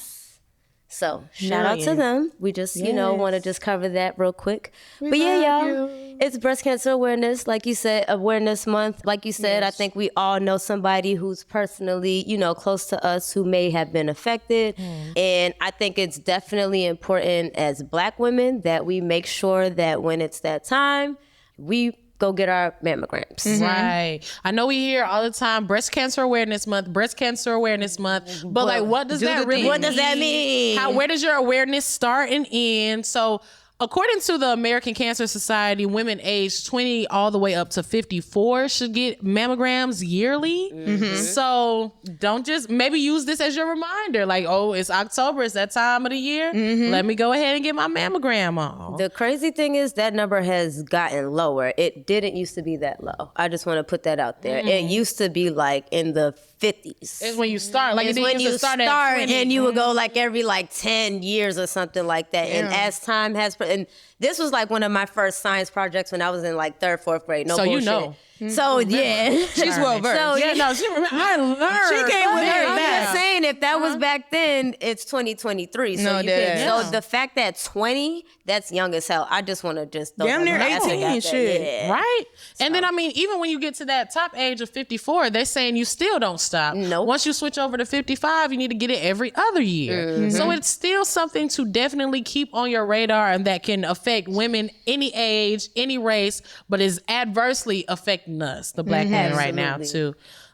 S3: So shout out to them. We just, want to just cover that real quick. But y'all, it's Breast Cancer Awareness, like you said, Awareness Month. Like you said, I think we all know somebody who's personally, close to us who may have been affected. And I think it's definitely important as Black women that we make sure that when it's that time, we go get our mammograms.
S2: Right. I know we hear all the time, Breast Cancer Awareness Month, Breast Cancer Awareness Month. But like, what does that really mean?
S3: What does that mean?
S2: Where does your awareness start and end? So according to the American Cancer Society, women aged 20 all the way up to 54 should get mammograms yearly. So don't just maybe use this as your reminder. Like, oh, it's October. It's that time of the year. Let me go ahead and get my mammogram on.
S3: The crazy thing is that number has gotten lower. It didn't used to be that low. I just want to put that out there. It used to be like in the 50s.
S2: It's when you start. Like,
S3: it's when you start and you would go like every 10 years or something like that. And as time has, and this was like one of my first science projects when I was in like 3rd, 4th grade. No bullshit. So yeah,
S4: she's well versed.
S3: So,
S2: I learned.
S4: She came with her.
S3: I'm just saying, if that was back then, it's 2023. So so the fact that 20, that's young as hell. I just want to just
S4: damn near 18, shit,
S2: right? And then even when you get to that top age of 54, they're saying you still don't stop.
S3: Nope.
S2: Once you switch over to 55, you need to get it every other year. So it's still something to definitely keep on your radar, and that can affect women any age, any race, but is adversely affecting us, the Black women right now too.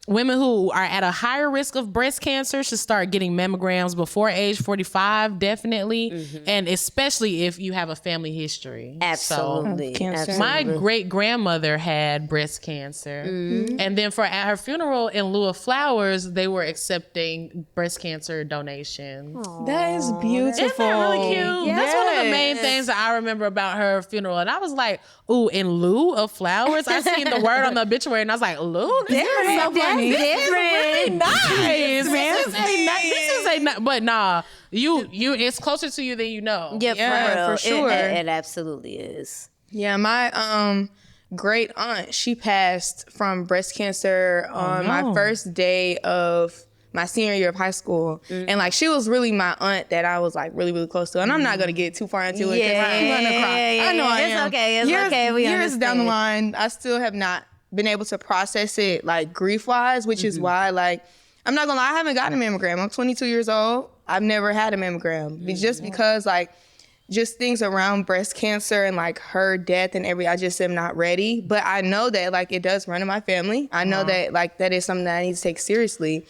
S2: Women who are at a higher risk of breast cancer should start getting mammograms before age 45, definitely. And especially if you have a family history.
S3: Absolutely.
S2: So, my great-grandmother had breast cancer. And then at her funeral, in lieu of flowers, they were accepting breast cancer donations.
S4: That is beautiful.
S2: Isn't that really cute?
S4: Yes.
S2: That's one of the main things that I remember about her funeral. And I was like, ooh, in lieu of flowers? I seen the word on the obituary and I was like, lieu?
S3: That's
S2: Really nice, man. But nah, you it's closer to you than you know.
S3: Yeah,
S4: for sure.
S3: It absolutely is.
S4: Yeah, my great aunt, she passed from breast cancer on my first day of my senior year of high school. And like, she was really my aunt that I was like really, really close to. And I'm not gonna get too far into it because I'm gonna cry. I know I am.
S3: It's okay. We
S4: years
S3: understand.
S4: down the line, I still have not been able to process it like grief-wise, which is why, like, I'm not gonna lie, I haven't gotten a mammogram. I'm 22 years old. I've never had a mammogram. Just because like, just things around breast cancer and like her death and I just am not ready. But I know that like it does run in my family. I know that like that is something that I need to take seriously.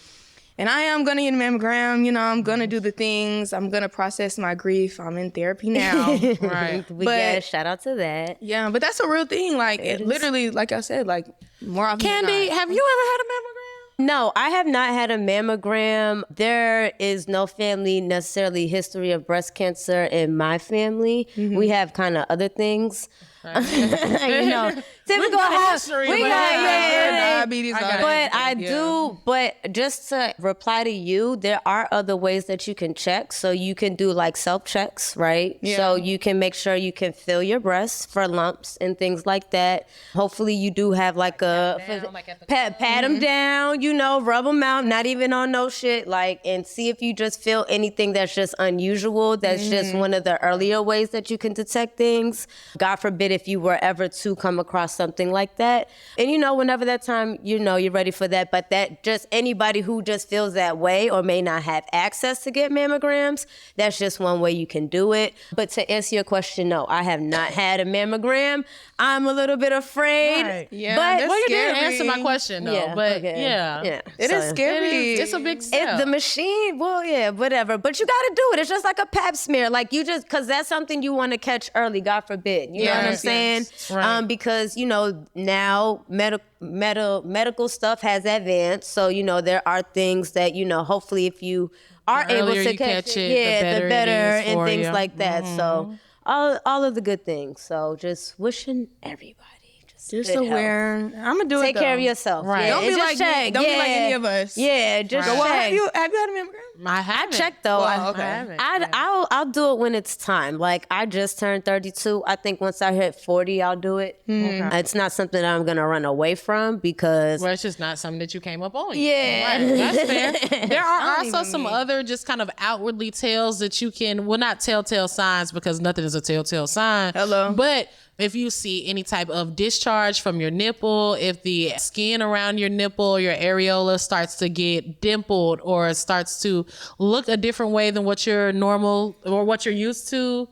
S4: And I am gonna get a mammogram, I'm gonna do the things. I'm gonna process my grief. I'm in therapy now.
S2: Right.
S3: But shout out to that.
S4: Yeah, but that's a real thing. Like, it literally, like I said, like, more often
S2: Candy,
S4: than not.
S2: have you ever had a mammogram?
S3: No, I have not had a mammogram. There is no family necessarily history of breast cancer in my family. We have kind of other things. Typical
S2: history.
S3: We got
S4: diabetes.
S3: But I do. But just to reply to you, there are other ways that you can check. So you can do like self checks, right?
S4: Yeah.
S3: So you can make sure you can feel your breasts for lumps and things like that. Hopefully you do have like a pat them down. Rub them out. Not even on no shit. Like, and see if you just feel anything that's just unusual. That's just one of the earlier ways that you can detect things. God forbid if you were ever to come across something like that. And whenever that time, you're ready for that. But that just anybody who just feels that way or may not have access to get mammograms, that's just one way you can do it. But to answer your question, no, I have not had a mammogram. I'm a little bit afraid.
S4: Right. Yeah,
S3: but
S2: you didn't answer my question though.
S3: Yeah,
S2: but
S3: okay.
S2: yeah.
S4: It is scary.
S2: It's a big step.
S3: If the machine, well, yeah, whatever. But you got to do it. It's just like a pap smear. Like you just, because that's something you want to catch early, God forbid. You know what I'm saying?
S2: Right.
S3: Because, now medical stuff has advanced. So, there are things that, hopefully if you are
S2: The
S3: able
S2: earlier
S3: to
S2: you
S3: catch
S2: catch
S3: it, the better
S2: it is
S3: and
S2: for
S3: things
S2: you.
S3: like that. So all of the good things. So just wishing everybody
S4: Just
S3: Good
S4: aware. I'm gonna do it.
S3: Take care of
S4: though.
S3: yourself.
S2: Right.
S3: Yeah,
S4: Don't
S3: and
S4: be
S3: just
S4: like
S3: check.
S4: me. Don't be like any of us.
S3: Yeah, just
S2: Right.
S4: Well,
S3: check.
S4: have you had a mammogram?
S2: I haven't.
S3: Check though.
S4: Well, okay.
S2: I haven't.
S3: I'll do it when it's time. Like I just turned 32. I think once I hit 40, I'll do it. It's not something that I'm gonna run away from because
S2: Well, it's just not something that you came up on.
S3: Yeah.
S2: Right. That's fair. There are
S3: don't
S2: also
S3: even
S2: some other just kind of outwardly tells that you can, well, not telltale signs because nothing is a telltale sign.
S4: Hello.
S2: But if you see any type of discharge from your nipple, if the skin around your nipple, your areola starts to get dimpled or starts to look a different way than what you're normal or what you're used to,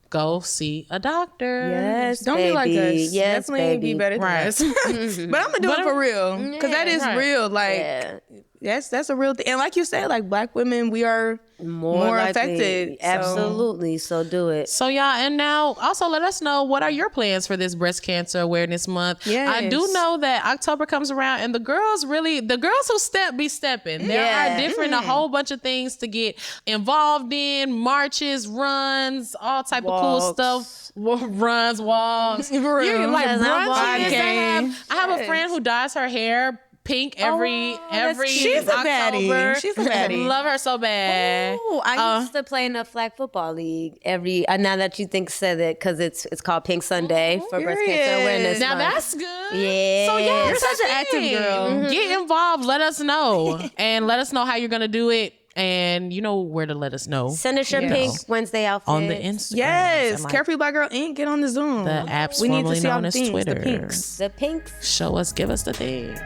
S2: go see a doctor.
S3: yes,
S4: Don't be like
S3: baby.
S4: us.
S3: Yes,
S4: Definitely
S3: baby.
S4: be better than
S2: Right.
S4: us. But I'm gonna do it for real because that is
S2: right.
S4: real. Like
S3: Yeah.
S4: that's a real thing. And like you said, like Black women, we are more
S3: likely.
S4: affected. So-
S3: Absolutely. So do it.
S2: So y'all, and now also let us know what are your plans for this breast cancer awareness month.
S4: Yes.
S2: I do know that October comes around and the girls who step be stepping. There
S3: Yeah.
S2: are different, a whole bunch of things to get involved in, marches, runs, all type of cool
S3: Walks.
S2: stuff. Runs, walks.
S4: For real.
S2: Yeah, like
S3: Because I'm
S2: brunches.
S4: walking.
S2: I have a friend who dyes her hair pink every
S4: she's a baddie.
S2: October.
S4: She's a baddie.
S2: Love her so bad.
S3: Oh, I used to play in a flag football league now that you said it, because it's called Pink Sunday for breast cancer
S4: Period.
S3: awareness.
S2: Now
S3: month.
S2: that's good.
S3: Yeah.
S2: So yeah,
S3: You're
S4: such an active girl.
S2: Get involved. Let us know, and let us know how you're gonna do it, and you know where to let us know.
S3: Send us your
S4: Yes.
S3: pink Wednesday outfit
S2: On the Instagram.
S4: Yes, Carefree Black Girl Inc. Get on the Zoom.
S2: The apps
S4: we need
S2: formerly
S4: to see all
S2: known
S4: the
S2: as
S4: things,
S2: Twitter.
S4: the pinks.
S3: The pinks.
S2: Show us, give us the thing.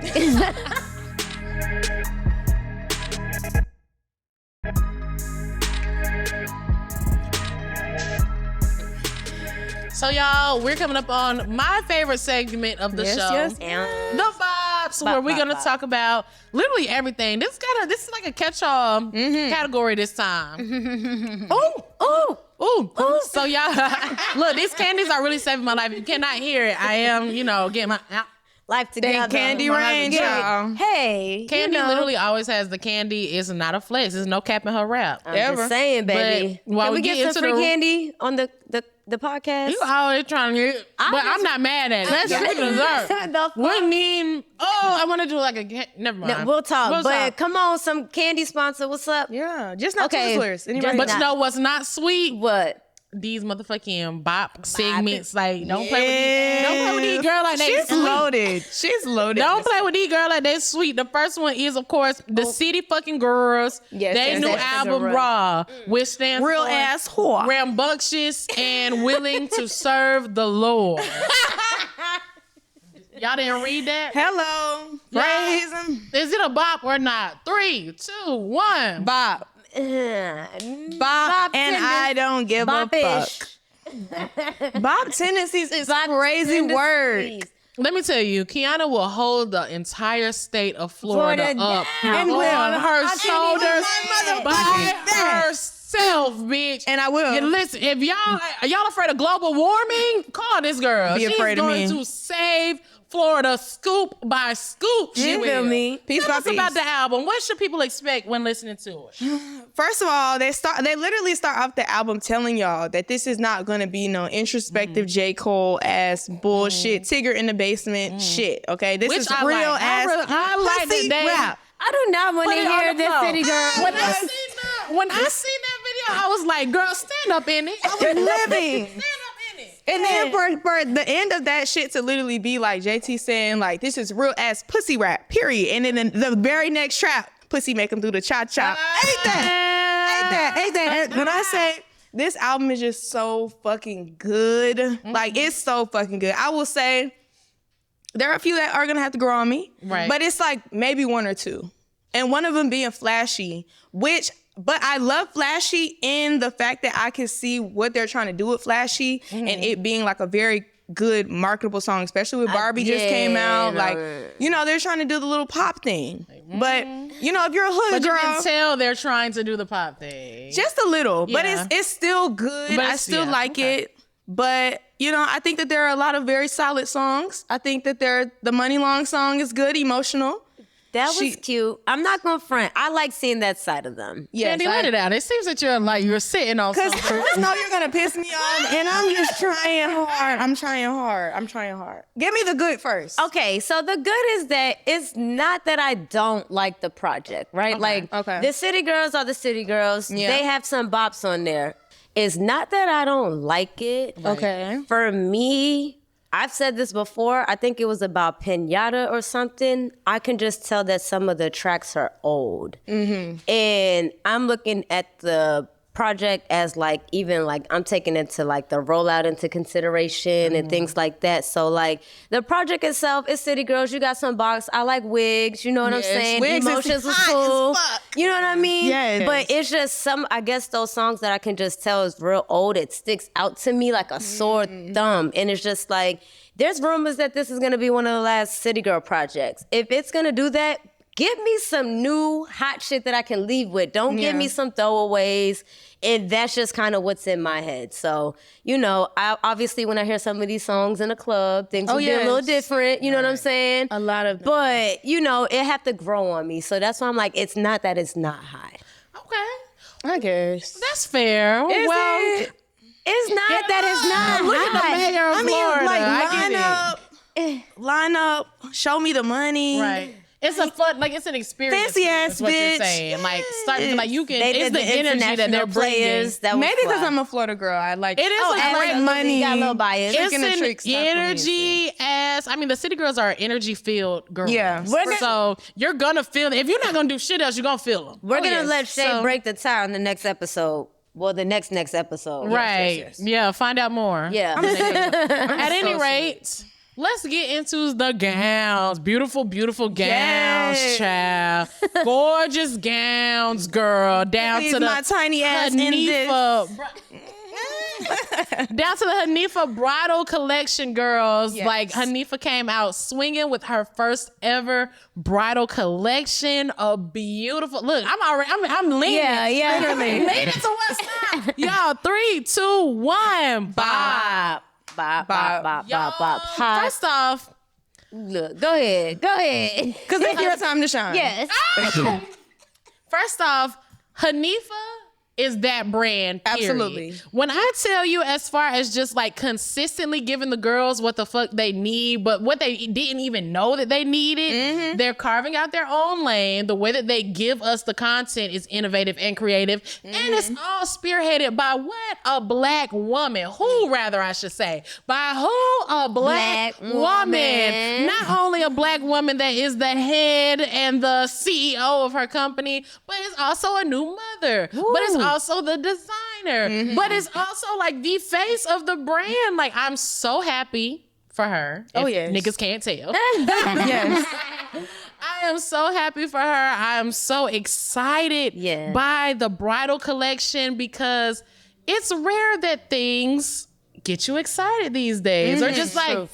S2: So y'all, we're coming up on my favorite segment of the show.
S4: Yes.
S2: The BOPS, where we're gonna talk about literally everything. This is like a catch-all category this time. Ooh. So y'all, look, these candies are really saving my life. You cannot hear it. I am, getting my
S3: Life together.
S4: Candy range, y'all.
S3: Hey,
S2: candy. Literally always has the candy. It's not a flex. There's no cap in her rap.
S3: I'm
S4: Ever.
S3: just saying, baby.
S2: But while
S3: Can
S2: we
S3: we
S2: get
S3: get
S2: into
S3: some free
S2: the-
S3: candy on the podcast?
S2: You always trying to get, but I'm not mad at it. Let's get dessert.
S3: The
S2: We need. Oh, I want to do like never mind.
S3: No, we'll talk.
S2: We'll
S3: but
S2: talk.
S3: come on, some candy sponsor. What's up?
S4: Yeah, just not
S3: Okay,
S4: Twizzlers. Anybody?
S2: But
S3: not-
S2: you know what's not sweet?
S3: What?
S2: These motherfucking bop segments. Like, don't play with these girl like they
S4: She's
S2: sweet.
S4: loaded. She's loaded.
S2: Don't play with these girl like they sweet. The first one is, of course, the City Fucking Girls.
S4: Yes,
S2: They
S4: yes,
S2: new
S4: yes.
S2: album Raw, which stands
S4: Real
S2: for
S4: ass whore.
S2: rambunctious and willing to serve the Lord. Y'all didn't read that?
S4: Hello. Praise him.
S2: Is it a bop or not? 3, 2, 1.
S4: Bop. Bop. And I don't give a
S3: Bop-ish.
S4: fuck. Bop tendencies is
S3: Bop
S4: crazy word.
S3: tendencies.
S2: Let me tell you, Kiana will hold the entire state of Florida,
S3: Florida
S2: up
S3: down.
S2: on her
S3: I can't even
S2: shoulders by
S4: that.
S2: herself, bitch.
S4: And I will.
S2: And listen, if y'all afraid of global warming, call this girl.
S4: Be
S2: She's
S4: afraid of
S2: going
S4: me.
S2: to save Florida scoop by scoop. She
S3: You
S2: will.
S3: feel me?
S4: Piece
S2: Tell
S4: by
S2: us
S4: piece.
S2: about the album. What should people expect when listening to it?
S4: First of all, they literally start off the album telling y'all that this is not gonna be no introspective J. Cole ass bullshit, Tigger in the basement shit. Okay, this
S2: Which
S4: is
S2: I
S4: real
S2: like.
S4: ass
S2: I like
S4: pussy
S2: that they-
S4: rap.
S3: I do not want
S2: Put
S3: to
S2: it on
S3: hear
S2: the
S3: this
S2: floor.
S3: city girl.
S2: When I seen that video, I was like, girl, stand up in it.
S4: You're living.
S2: Stand up in it.
S4: And then for the end of that shit to literally be like JT saying like this is real ass pussy rap, period. And then the very next trap, pussy make him do the cha cha. Ain't that? When I say this album is just so fucking good, like it's so fucking good. I will say there are a few that are gonna have to grow on me,
S2: Right.
S4: But it's like maybe one or two, and one of them being Flashy, but I love Flashy in the fact that I can see what they're trying to do with Flashy and it being like a very good marketable song, especially with Barbie just came out. Like, they're trying to do the little pop thing. But, if you're a hood
S2: But
S4: girl,
S2: you can tell they're trying to do the pop thing.
S4: just a little, but
S2: Yeah.
S4: it's still good.
S2: But
S4: I
S2: it's-
S4: still
S2: yeah,
S4: like
S2: okay.
S4: it. But, I think that there are a lot of very solid songs. I think that the Money Long song is good, emotional.
S3: That was cute. I'm not gonna front. I like seeing that side of them.
S4: Yes,
S2: Candy, let it out. It seems that you're sitting on
S4: Because
S2: something.
S4: I know you're gonna piss me off, and I'm just trying hard. I'm trying hard. Give me the good first.
S3: Okay, so the good is that it's not that I don't like the project, right?
S4: Okay.
S3: The City Girls are the City Girls.
S4: Yeah.
S3: They have some bops on there. It's not that I don't like it.
S4: Okay.
S3: For me, I've said this before. I think it was about Pinata or something. I can just tell that some of the tracks are old. Mm-hmm. And I'm looking at the project as I'm taking it to the rollout into consideration and things like that. So the project itself is City Girls. You got some box. I like Wigs. You know what I'm saying?
S4: Wigs
S3: Emotions
S4: is
S3: was
S4: hot
S3: cool.
S4: as fuck.
S3: You know what I mean?
S4: Yes.
S3: But it's just I guess those songs that I can just tell is real old. It sticks out to me like a sore thumb. And it's just there's rumors that this is going to be one of the last City Girl projects. If it's going to do that, give me some new hot shit that I can leave with. Don't give me some throwaways. And that's just kind of what's in my head. So, I obviously when I hear some of these songs in a club, things will be a little different. You know what I'm saying?
S4: A lot of them.
S3: But, it have to grow on me. So that's why I'm it's not that it's not high.
S2: Okay.
S4: I guess.
S2: That's fair.
S4: Is
S2: well,
S4: it?
S3: It's not that it's not
S2: look at the
S3: high.
S2: mayor of Florida.
S4: Line up, show me the money.
S2: Right. It's a fun, it's an experience.
S4: Fancy ass
S2: is what you're
S4: bitch.
S2: saying. You can.
S3: They
S2: It's
S3: did
S2: the energy that they're
S3: international players. That was
S4: Maybe because
S3: fly.
S4: I'm a Florida girl. I like
S2: It is a
S3: and
S2: great
S3: money. Got a little bias.
S2: It's
S4: Tricking the tricks
S2: an
S4: type of
S2: energy the City Girls are energy-filled girls.
S4: Yeah.
S2: So you're gonna feel it. If you're not gonna do shit else, you're gonna feel them.
S3: We're gonna let Shay break the tie on the next episode. Well, the next episode.
S2: Right.
S4: yes.
S2: Yeah, find out more.
S3: Yeah.
S2: At any rate, let's get into the gowns. Beautiful, beautiful gowns,
S4: Yes.
S2: child. Gorgeous gowns, girl. Down
S4: Leave
S2: to the
S4: my tiny ass in this.
S2: Down to the Hanifa bridal collection, girls.
S4: Yes.
S2: Hanifa came out swinging with her first ever bridal collection. A beautiful look. I'm leaning.
S3: Yeah.
S2: I'm leaning to West Side. Y'all, 3, 2, 1. Bop.
S3: Bop. Hot.
S2: First off,
S3: Look, go ahead.
S4: Because it's your time to shine.
S3: Yes.
S2: first off, Hanifa is that brand, period.
S4: Absolutely.
S2: When I tell you, as far as just consistently giving the girls what the fuck they need, but what they didn't even know that they needed, they're carving out their own lane. The way that they give us the content is innovative and creative, and it's all spearheaded by what? A black woman. Who, rather, I should say. By who? A black woman. Not only a black woman that is the head and the CEO of her company, but is also a new mother. But it's also the designer. But it's also the face of the brand. I'm so happy for her.
S4: Oh,
S2: if
S4: yes.
S2: niggas can't tell.
S4: Yes.
S2: I am so happy for her. I am so excited by the bridal collection because it's rare that things get you excited these days. Or just right?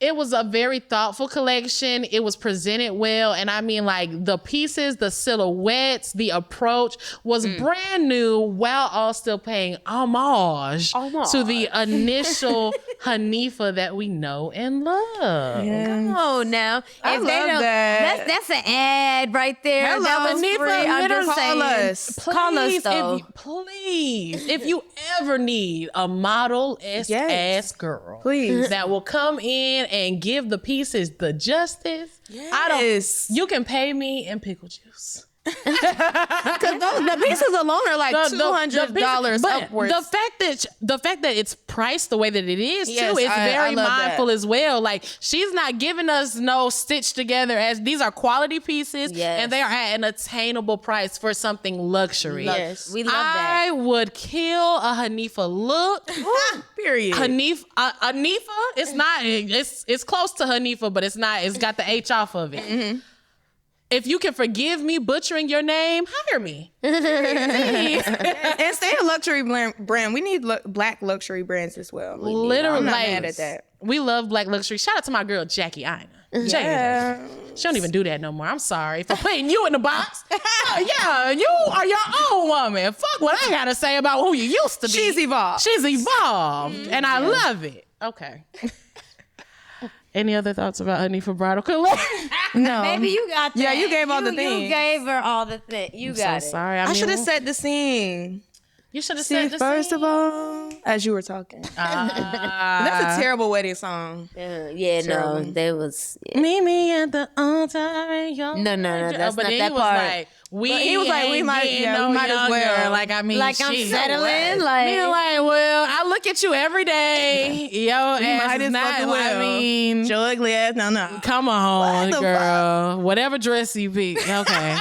S2: It was a very thoughtful collection. It was presented well. And I mean, the pieces, the silhouettes, the approach was brand new while all still paying homage to the initial Hanifa that we know and love.
S3: Yeah. Come on now.
S4: I
S3: If
S4: love
S3: they don't,
S4: that.
S3: That's an ad right there.
S4: Hello,
S3: That was
S2: Hanifa,
S3: free. I'm just
S2: literally-
S3: saying.
S4: Call us.
S3: Call us, though.
S2: Please, if you ever need a model ass girl,
S4: Please.
S2: that will come in and give the pieces the justice.
S4: Yes.
S2: You can pay me in pickle juice.
S4: Because the pieces alone are $200
S2: But
S4: upwards.
S2: the fact that it's priced the way that it is
S4: Yes,
S2: too, it's
S4: I
S2: very
S4: love
S2: mindful
S4: that.
S2: as well. She's not giving us no stitched together as these are quality pieces and they are at an attainable price for something luxury.
S4: Yes.
S3: We love that.
S2: I would kill a Hanifa look.
S4: Period.
S2: Hanifa, it's not. It's close to Hanifa, but it's not. It's got the H off of it. If you can forgive me butchering your name, hire me.
S4: And stay a luxury brand. We need black luxury brands as well.
S2: Literally,
S4: I'm not mad at that.
S2: We love black luxury. Shout out to my girl Jackie Ina.
S4: Yeah.
S2: She don't even do that no more. I'm sorry for putting you in the box. Yeah, you are your own woman. Fuck what I gotta say about who you used to be.
S4: She's evolved.
S2: She's evolved, and I love it. Okay. Any other thoughts about Hanifa bridal collection?
S4: No.
S3: Baby, you got that.
S4: Yeah, you gave all the
S3: You
S4: things.
S3: gave her all the things. You got it.
S2: Sorry.
S4: I should have said the scene.
S2: You should have
S4: See,
S2: said the
S4: first
S2: scene.
S4: of all, as you were talking. That's a terrible wedding song.
S3: Yeah, no, they was. Yeah.
S2: Meet me at the altar. And your
S3: No, that's
S2: but
S3: not
S2: then
S3: that
S2: he was
S3: part.
S2: like,
S4: He was like, we might-
S2: getting
S4: yeah,
S2: no
S4: we might as
S2: younger.
S4: well.
S2: Like, I mean,
S3: Like I'm
S2: shit.
S3: settling. Like
S2: You're like, well, I look at you every day. Yo, ass
S4: might
S2: is
S4: as
S2: not.
S4: fucking
S2: I
S4: well.
S2: mean,
S4: Your ugly ass. No.
S2: come on,
S4: What the
S2: girl. Whatever dress you pick. Okay.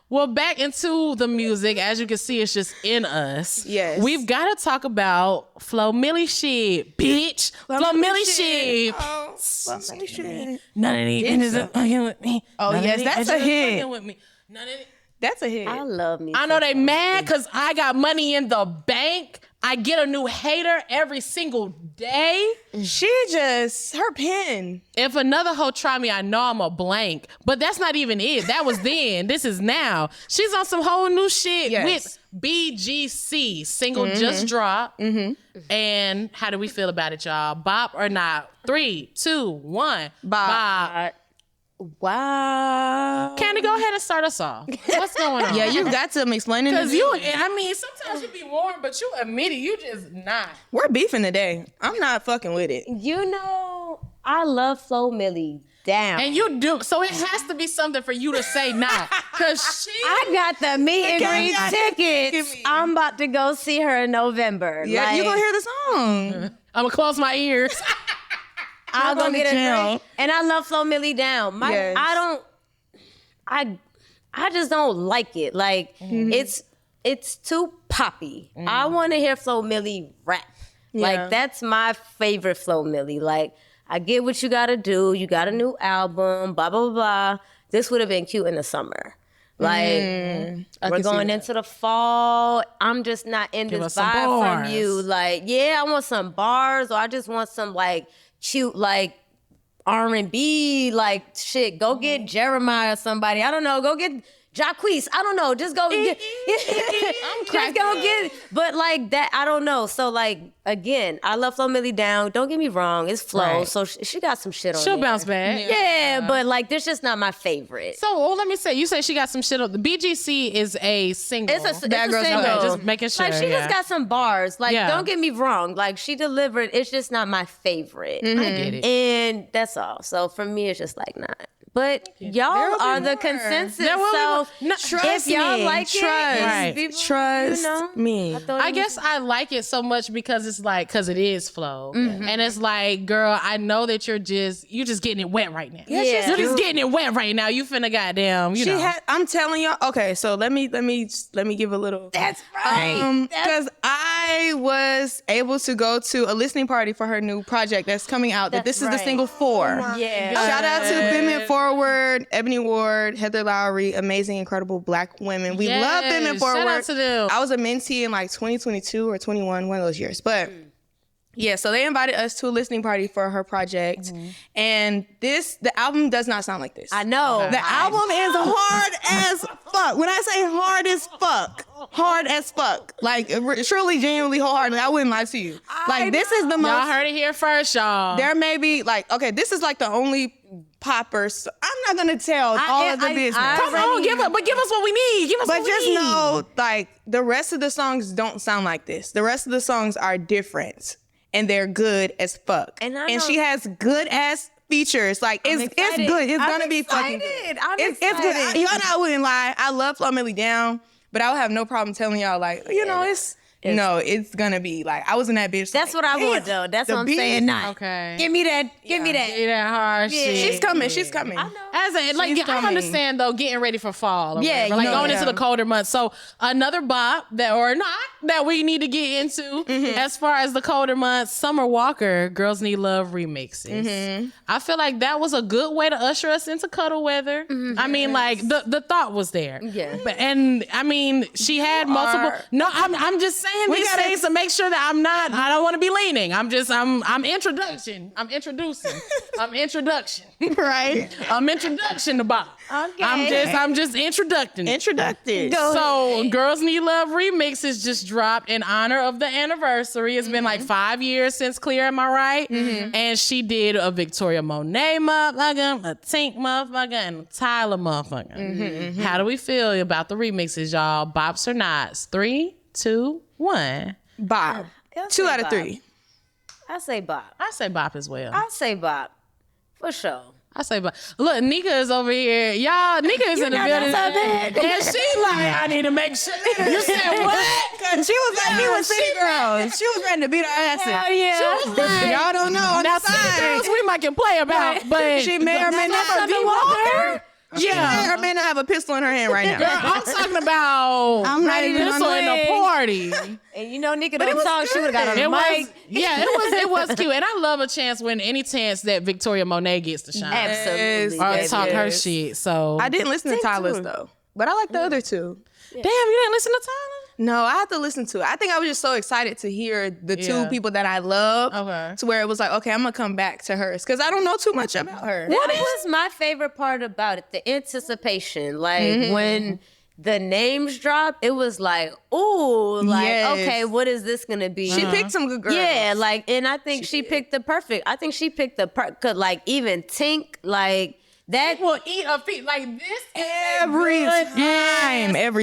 S2: Well, back into the music. As you can see, it's just in us.
S4: Yes.
S2: We've got to talk about Flo Milli shit, bitch. Flo Milli shit.
S4: Oh, Flo Milli shit.
S2: None of these bitches fucking with me.
S4: Oh,
S2: None of
S4: yes,
S2: these
S4: that's a
S2: bitches
S4: hit.
S2: fucking with me. None of these-
S4: That's a hit.
S3: I love me.
S2: I know they mad because I got money in the bank. I get a new hater every single day.
S4: She just, her pen.
S2: If another hoe try me, I know I'm a blank. But that's not even it. That was then. This is now. She's on some whole new shit
S4: Yes.
S2: with BGC. Single just dropped. And how do we feel about it, y'all? Bop or not? 3, 2, 1.
S4: Bop. Wow.
S2: Candy, go ahead and start us off. What's going on?
S4: Yeah, you got to explain it.
S2: Because sometimes you be warm, but you admit it. You just not.
S4: We're beefing today. I'm not fucking with it.
S3: You know, I love Flo Milli down.
S2: And you do. So it has to be something for you to say not. Because
S3: I got the meet and greet
S4: Give
S3: tickets.
S4: me.
S3: I'm about to go see her in November.
S4: Yeah,
S3: Like,
S2: Mm-hmm.
S4: you gonna hear the song.
S2: I'm going to close my ears.
S3: I'll go
S4: going to
S3: get a
S4: jail.
S3: drink. And I love Flo Milli down.
S4: Yes.
S3: I just don't like it. Like it's too poppy. I want to hear Flo Milli rap.
S4: Yeah.
S3: Like that's my favorite Flo Milli. Like I get what you got to do. You got a new album. Blah blah blah. This would have been cute in the summer. Like we're
S4: can see
S3: going
S4: that.
S3: into the fall. I'm just not in
S2: Give
S3: this
S2: us some
S3: vibe from
S2: bars.
S3: you. Like I want some bars, or I just want some like cute like R&B like shit. Go get Jeremiah or somebody. I don't know. Go get Jacquees. I don't know. Just go get. Just go get. But like that, I don't know. So like again, I love Flo Milli down. Don't get me wrong. It's Flo,
S2: Right.
S3: so she got some shit on.
S2: She'll
S3: there.
S2: bounce back.
S3: Yeah, but like this just not my favorite.
S2: So let me say, you say she got some shit on. The BGC is a single.
S3: It's a
S4: Bad Girls
S3: single.
S4: Club.
S2: Okay, just making sure.
S3: Like she
S2: yeah.
S3: just got some bars. Like
S2: Yeah.
S3: don't get me wrong. Like she delivered. It's just not my favorite.
S2: I get it.
S3: And that's all. So for me, it's just like not. But y'all are the consensus.
S2: There will
S3: So
S2: be more. No,
S3: if y'all
S4: me.
S3: like
S4: Trust.
S2: Right.
S3: people,
S4: Trust
S3: you know,
S4: me.
S2: I guess I like it so much because it's like, because it is Flo. And it's like, girl, I know that you're just getting it wet right now.
S3: Yeah.
S2: You're just getting it wet right now. You finna goddamn, you
S4: She
S2: know.
S4: had. I'm telling y'all. Okay, so let me give a little.
S3: That's right.
S4: Because I was able to go to a listening party for her new project that's coming out. That this is the
S3: right.
S4: single 4.
S3: Yeah.
S4: Shout out to Women Forward, Ebony Ward, Heather Lowry, amazing, incredible Black women. We love
S2: Yes,
S4: Women
S2: shout
S4: Forward.
S2: out to them.
S4: I was a mentee in like 2022 or 21, one of those years. But yeah, so they invited us to a listening party for her project. And the album does not sound like this.
S3: I know.
S4: The album is hard as fuck. When I say hard as fuck. Like truly, genuinely hard. I wouldn't lie to you. Like this is the most.
S2: Y'all heard it here first, y'all.
S4: There may be like, okay, this is like the only poppers. I'm not gonna tell all of the business.
S2: Come on, give us what we need. Give us
S4: but
S2: what we
S4: just
S2: need.
S4: know, like the rest of the songs don't sound like this. The rest of the songs are different, and they're good as fuck.
S3: And I
S4: And
S3: know-
S4: she has good ass features. Like it's
S3: excited.
S4: good. It's
S3: I'm
S4: gonna be fucking good.
S3: excited. I'm
S4: It's good.
S3: excited.
S4: Y'all know I wouldn't lie. I love Flo Milli down, but I would have no problem telling y'all like, it's gonna be like I was in that bitch.
S3: That's
S4: like,
S3: what I want
S4: damn,
S3: though. That's
S4: the
S3: what I'm
S4: beat-
S3: saying. Not.
S2: Okay.
S3: Give me that. Give me that.
S2: Get that hard shit.
S4: She's coming. She's coming.
S2: As a, like,
S4: She's
S2: I
S4: coming.
S2: understand though, getting ready for fall. Or
S3: Yeah,
S2: whatever, like
S3: you know,
S2: going into
S4: yeah.
S2: the colder months. So another bop that we need to get into as far as the colder months. Summer Walker, Girls Need Love remixes. I feel like that was a good way to usher us into cuddle weather. I mean, like the thought was there.
S3: Yeah.
S2: But and I mean, she had multiple. No, I'm just saying these
S4: gotta-
S2: things to make sure that I don't want to be leaning. meaning. I'm introducing. I'm introduction.
S4: Right.
S2: I'm introduction to Bob.
S3: Okay.
S2: I'm just introducing.
S4: Introduced.
S2: So Girls Need Love remixes just dropped in honor of the anniversary. It's been like 5 years since Clear, am I right? And she did a Victoria Monet motherfucker, a Tink motherfucker, and a Tyler motherfucker. How do we feel about the remixes, y'all? Bops or nots? 3, 2, 1.
S4: Bob.
S3: I'll
S4: 2
S3: say
S4: out of
S3: Bob.
S4: 3.
S3: I say Bob.
S2: I say bop as well.
S3: I'll say Bob. For sure.
S2: I say bop. Look, Nika is over here. Y'all, Nika is in the building. And she like, I need to make sure. You said what?
S4: Cause she was like, we was city girls. She was ready to beat our asses.
S3: Hell yeah.
S2: She was like,
S4: Y'all don't know on
S2: now,
S4: the
S2: city
S4: side.
S2: girls we might can play about, but
S4: She may or may not
S2: Southern
S4: be
S2: Walker.
S4: She
S2: Yeah.
S4: may or may not have a pistol in her hand right now.
S2: Girl, I'm talking about
S4: I'm not even
S2: pistol
S4: on
S2: in
S4: the
S2: a party.
S3: And you know, Nika
S4: it
S3: don't
S4: was
S3: talk. She would have got on the
S2: It
S3: mic.
S2: was, yeah, it was cute. And I love a chance when any chance that Victoria Monet gets to shine.
S3: Absolutely.
S2: Or
S3: baby.
S2: talk her shit. So
S4: I didn't listen to Tyler's though, but I like the other two.
S2: damn, you didn't listen to Tyler?
S4: No, I had to listen to it. I think I was just so excited to hear the
S2: Yeah.
S4: two people that I love.
S2: Okay.
S4: To where it was like, okay, I'm gonna come back to hers because I don't know too much about her.
S3: What was my favorite part about it? The anticipation. Like when the names dropped, it was like, ooh, like,
S4: Yes.
S3: okay, what is this gonna be?
S4: She picked some good girls.
S3: Yeah, like, and I think she picked the perfect. I think she picked the cause like even Tink, like that.
S2: Will eat a feat like this
S4: Every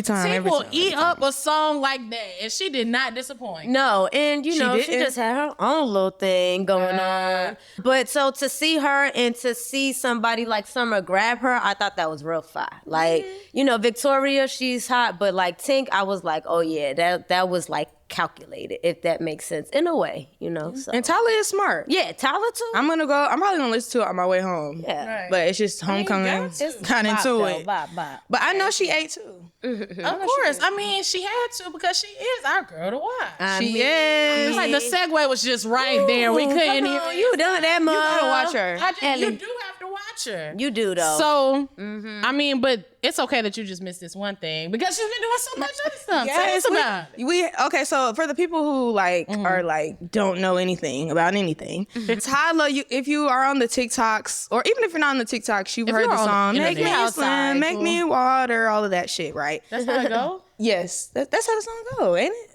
S4: time.
S2: Tink will eat up a song like that, and she did not disappoint.
S3: No, and you know, she
S4: didn't.
S3: just had her own little thing going on. But so to see her and to see somebody like Summer grab her, I thought that was real fire. Like, you know, Victoria, she's hot, but like Tink, I was like, oh yeah, that was like calculated, if that makes sense in a way, you know. So
S4: And Tyler is smart.
S3: yeah, Tyler too.
S4: I'm probably gonna listen to it on my way home.
S3: Yeah. Right.
S4: But it's just homecoming.
S2: got to.
S4: Kind of into it.
S3: Bop.
S4: But I know she ate too.
S2: Of course. I mean, she had to because she is our girl to watch.
S4: She is.
S2: Like the segue was just right there. We couldn't
S3: Come on,
S2: even.
S3: you done that much.
S4: You gotta watch her.
S2: You do have to watch her.
S3: You do though.
S2: So, I mean, but it's okay that you just missed this one thing because she's been doing so much other stuff. Tell us about it.
S4: Okay, so for the people who like are like don't know anything about anything, Tyler, if you are on the TikToks or even if you're not on the TikToks, you've heard
S2: you're
S4: the
S2: on
S4: song
S2: the
S4: "Make Me
S2: internet.
S4: Slim, Make Me Water," all of that shit, right?
S2: That's how it go.
S4: Yes, that's how the song go, ain't it?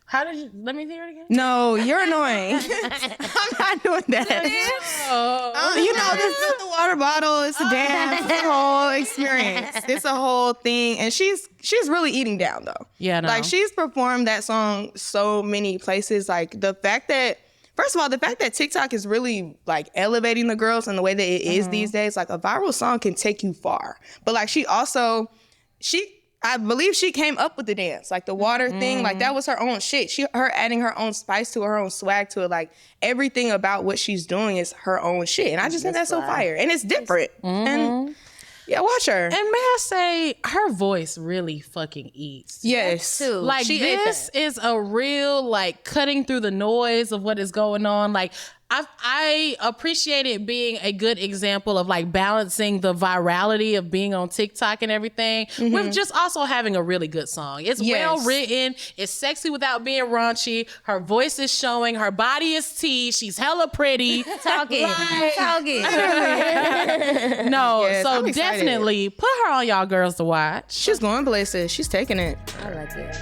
S2: How did you? Let me hear it again.
S4: No, you're annoying. I'm not doing that. You know, this is the water bottle. It's a dance. It's a whole experience. It's a whole thing, and she's really eating down though.
S2: Yeah, no.
S4: Like she's performed that song so many places. Like the fact that. First of all, the fact that TikTok is really like elevating the girls in the way that it is these days, like a viral song can take you far. But like I believe she came up with the dance, like the water thing, like that was her own shit. Her adding her own spice to it, her own swag to it, like everything about what she's doing is her own shit. And I just think that's so fire. And it's different. And yeah, watch her.
S2: And may I say, her voice really fucking eats.
S4: Yes.
S3: too.
S2: Like
S3: She ate
S2: this is a real like cutting through the noise of what is going on. Like I appreciate it being a good example of like balancing the virality of being on TikTok and everything with just also having a really good song. It's well written. It's sexy without being raunchy. Her voice is showing. Her body is tea. She's hella pretty.
S3: talking.
S2: No,
S4: Yes,
S2: so
S4: I'm excited.
S2: definitely put her on y'all girls to watch.
S4: She's going places. She's taking it.
S3: I like it.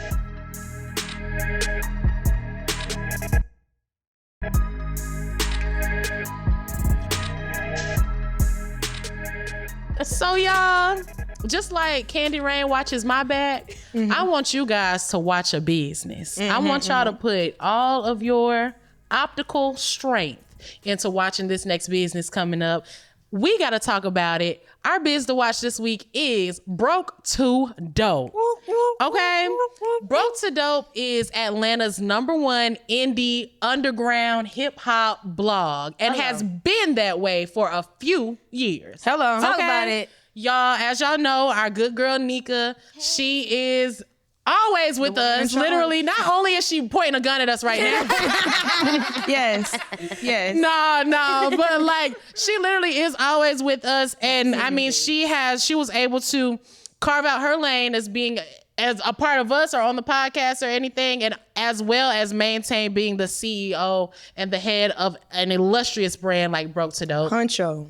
S2: So y'all, just like Candy Rain watches my back, I want you guys to watch a business. I want y'all to put all of your optical strength into watching this next business coming up. We got to talk about it. Our biz to watch this week is Broke to Dope. Okay? Broke to Dope is Atlanta's #1 indie underground hip hop blog and has been that way for a few years.
S4: Hello.
S3: Talk about it.
S2: Y'all, as y'all know, our good girl Nika, she is always with us. Literally, not only is she pointing a gun at us right now.
S4: Yes. Yes.
S2: No, but like she literally is always with us. And I mean, she was able to carve out her lane as being as a part of us or on the podcast or anything, and as well as maintain being the CEO and the head of an illustrious brand like Broke to Dope.
S4: Honcho.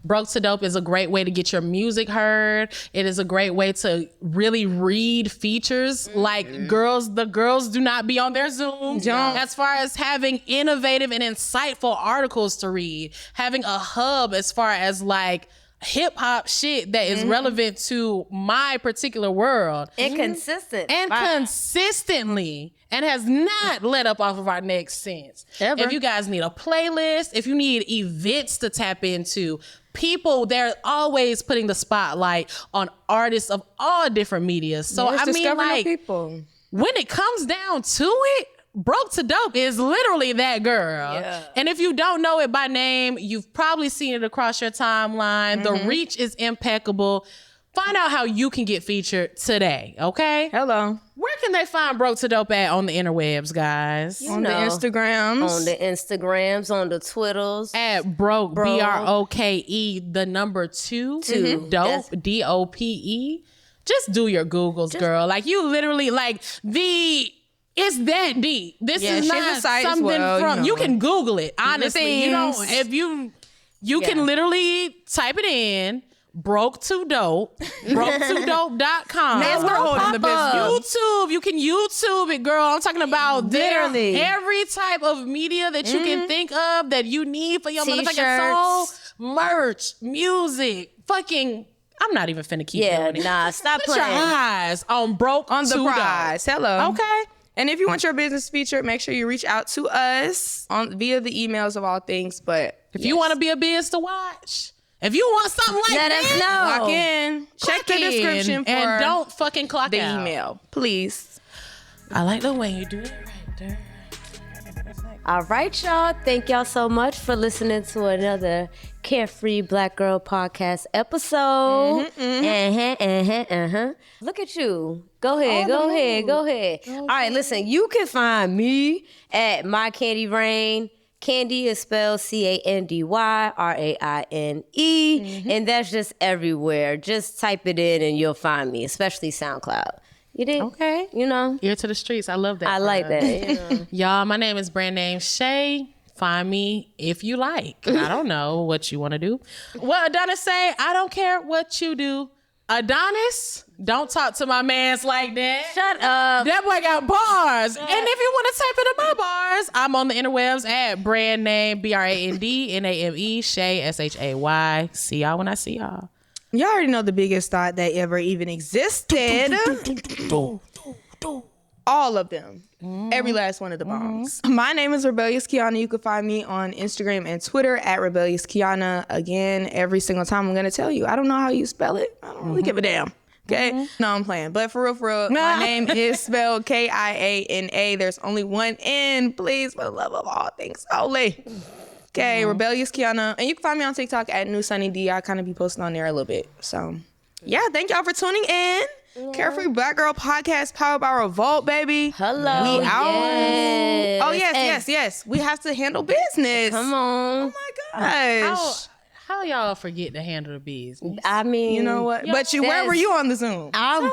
S2: Broke to Dope is a great way to get your music heard. It is a great way to really read features. Like the girls do not be on their Zoom.
S4: Don't.
S2: As far as having innovative and insightful articles to read, having a hub as far as like hip hop shit that is relevant to my particular world.
S3: And consistent.
S2: And consistently, and has not let up off of our necks since.
S4: Ever.
S2: If you guys need a playlist, if you need events to tap into, people, they're always putting the spotlight on artists of all different medias. So I mean, like,
S4: people.
S2: when it comes down to it, Broke to Dope is literally that girl.
S3: Yeah.
S2: And if you don't know it by name, you've probably seen it across your timeline. The reach is impeccable. Find out how you can get featured today, okay?
S4: Hello.
S2: Where can they find Broke to Dope at on the interwebs, guys?
S4: On the Instagrams.
S3: On the Instagrams, on the Twitters.
S2: At Broke, BROKE, the number 2, Dope, DOPE. Just do your Googles, girl. Like, you literally, like, it's that deep. This is
S4: she's
S2: not
S4: a site as
S2: something
S4: well,
S2: from,
S4: you
S2: you
S4: know.
S2: can Google it, honestly. You know,
S4: things.
S2: if you can literally type it in, Broke to Dope, broke2dope.com.
S4: Now we're holding the business.
S2: YouTube, you can YouTube it, girl. I'm talking about
S3: Literally.
S2: every type of media that you can think of that you need for your motherfucking soul.
S3: T-shirts.
S2: Merch, music, fucking, I'm not even finna keep
S3: Yeah,
S2: doing it.
S3: nah, stop
S2: Put your
S3: playing.
S2: eyes on Broke
S4: On the
S2: to
S4: prize.
S2: Dope.
S4: Hello.
S2: Okay.
S4: And if you want your business featured, make sure you reach out to us via the emails of all things. But
S2: If you want to be a biz to watch, if you want something like
S3: Let us
S2: that,
S3: know.
S4: lock in, check the
S2: clock in
S4: description for
S2: and don't fucking clock
S4: the
S2: out.
S4: email, please.
S2: I like the way you do it right there.
S3: All right, y'all. Thank y'all so much for listening to another Carefree Black Girl podcast episode. Look at you. Go ahead. All right, listen. You can find me at My Candy Rain. Candy is spelled CANDY RAINE, and that's just everywhere. Just type it in and you'll find me, especially SoundCloud. You did?
S2: Okay.
S3: You know?
S2: Ear to the streets. I love that.
S3: I like that. You know?
S2: Y'all, my name is brand name Shay. Find me if you like. I don't know what you want to do. What Adonis say? I don't care what you do. Adonis, don't talk to my mans like that.
S3: Shut up.
S2: That boy got bars. And if you want to type into my bars, I'm on the interwebs at brand name BRANDNAME Shay SHAY. See y'all when I see y'all.
S4: Y'all already know the biggest thought that ever even existed. All of them. Every last one of the bombs. My name is Rebellious Kiana. You can find me on Instagram and Twitter at Rebellious Kiana. Again, every single time I'm going to tell you. I don't know how you spell it. I don't really give a damn. Okay? No, I'm playing. But for real, my name is spelled KIANA. There's only one N. Please, for the love of all things holy. Okay, Rebellious Kiana. And you can find me on TikTok at New Sunny D. I kind of be posting on there a little bit. So, yeah, thank y'all for tuning in. Carefree Black Girl podcast powered by Revolt, baby.
S3: Hello.
S4: We out.
S3: Yes.
S4: Oh, yes. We have to handle business.
S3: Come on.
S4: Oh, my gosh.
S2: How y'all forget to handle the business?
S3: I mean,
S4: You know what? But where were you on the Zoom?
S3: I'm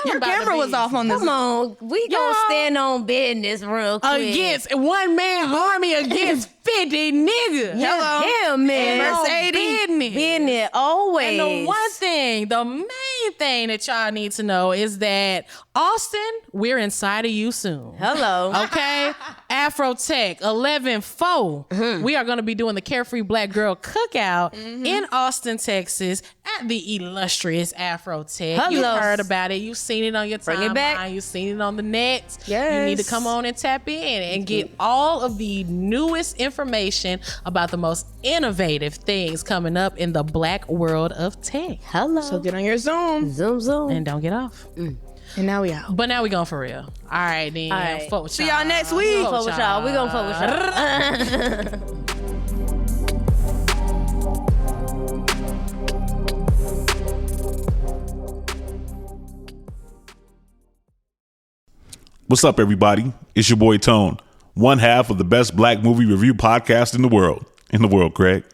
S4: Your
S2: about
S4: camera
S2: the
S4: was off on the
S3: Come
S4: Zoom.
S3: on, we gonna stand on business real quick.
S2: Against one man army against 50 niggas.
S4: Hello.
S3: Him, man.
S2: And
S4: Mercedes.
S3: Business always.
S2: And the one thing, the main thing that y'all need to know is that Austin, we're inside of you soon.
S3: Hello.
S2: Okay? Afrotech 11-4. We are going to be doing the Carefree Black Girl Cookout in Austin, Texas at the illustrious Afrotech. You've
S3: Hello.
S2: heard about it. You've seen it on your
S3: Bring it back.
S2: timeline. You've seen it on the net.
S4: Yes.
S2: You need to come on and tap in and get all of the newest information about the most innovative things coming up in the black world of tech.
S3: Hello.
S4: So get on your Zoom.
S3: Zoom.
S2: And don't get off.
S4: And now we out.
S2: But now we going for real. All right, then.
S3: All right.
S2: Fuck with
S4: See y'all next week.
S3: Fuck with y'all. We gonna fuck with y'all.
S1: What's up, everybody? It's your boy Tone, one half of the best black movie review podcast in the world. Craig.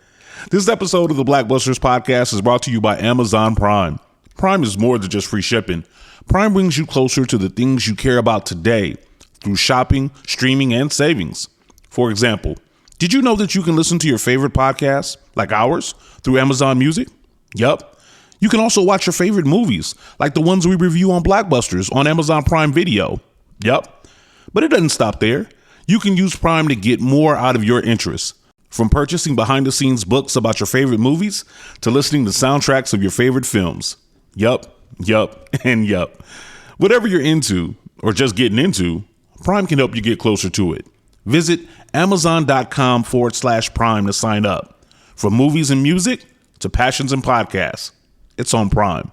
S1: This episode of the Black Busters podcast is brought to you by Amazon Prime. Prime is more than just free shipping. Prime brings you closer to the things you care about today through shopping, streaming, and savings. For example, did you know that you can listen to your favorite podcasts, like ours, through Amazon Music? Yup. You can also watch your favorite movies, like the ones we review on Blockbusters on Amazon Prime Video. Yup. But it doesn't stop there. You can use Prime to get more out of your interests. From purchasing behind-the-scenes books about your favorite movies to listening to soundtracks of your favorite films. Yup, and yup. Whatever you're into, or just getting into, Prime can help you get closer to it. Visit Amazon.com/Prime to sign up. From movies and music to passions and podcasts, it's on Prime.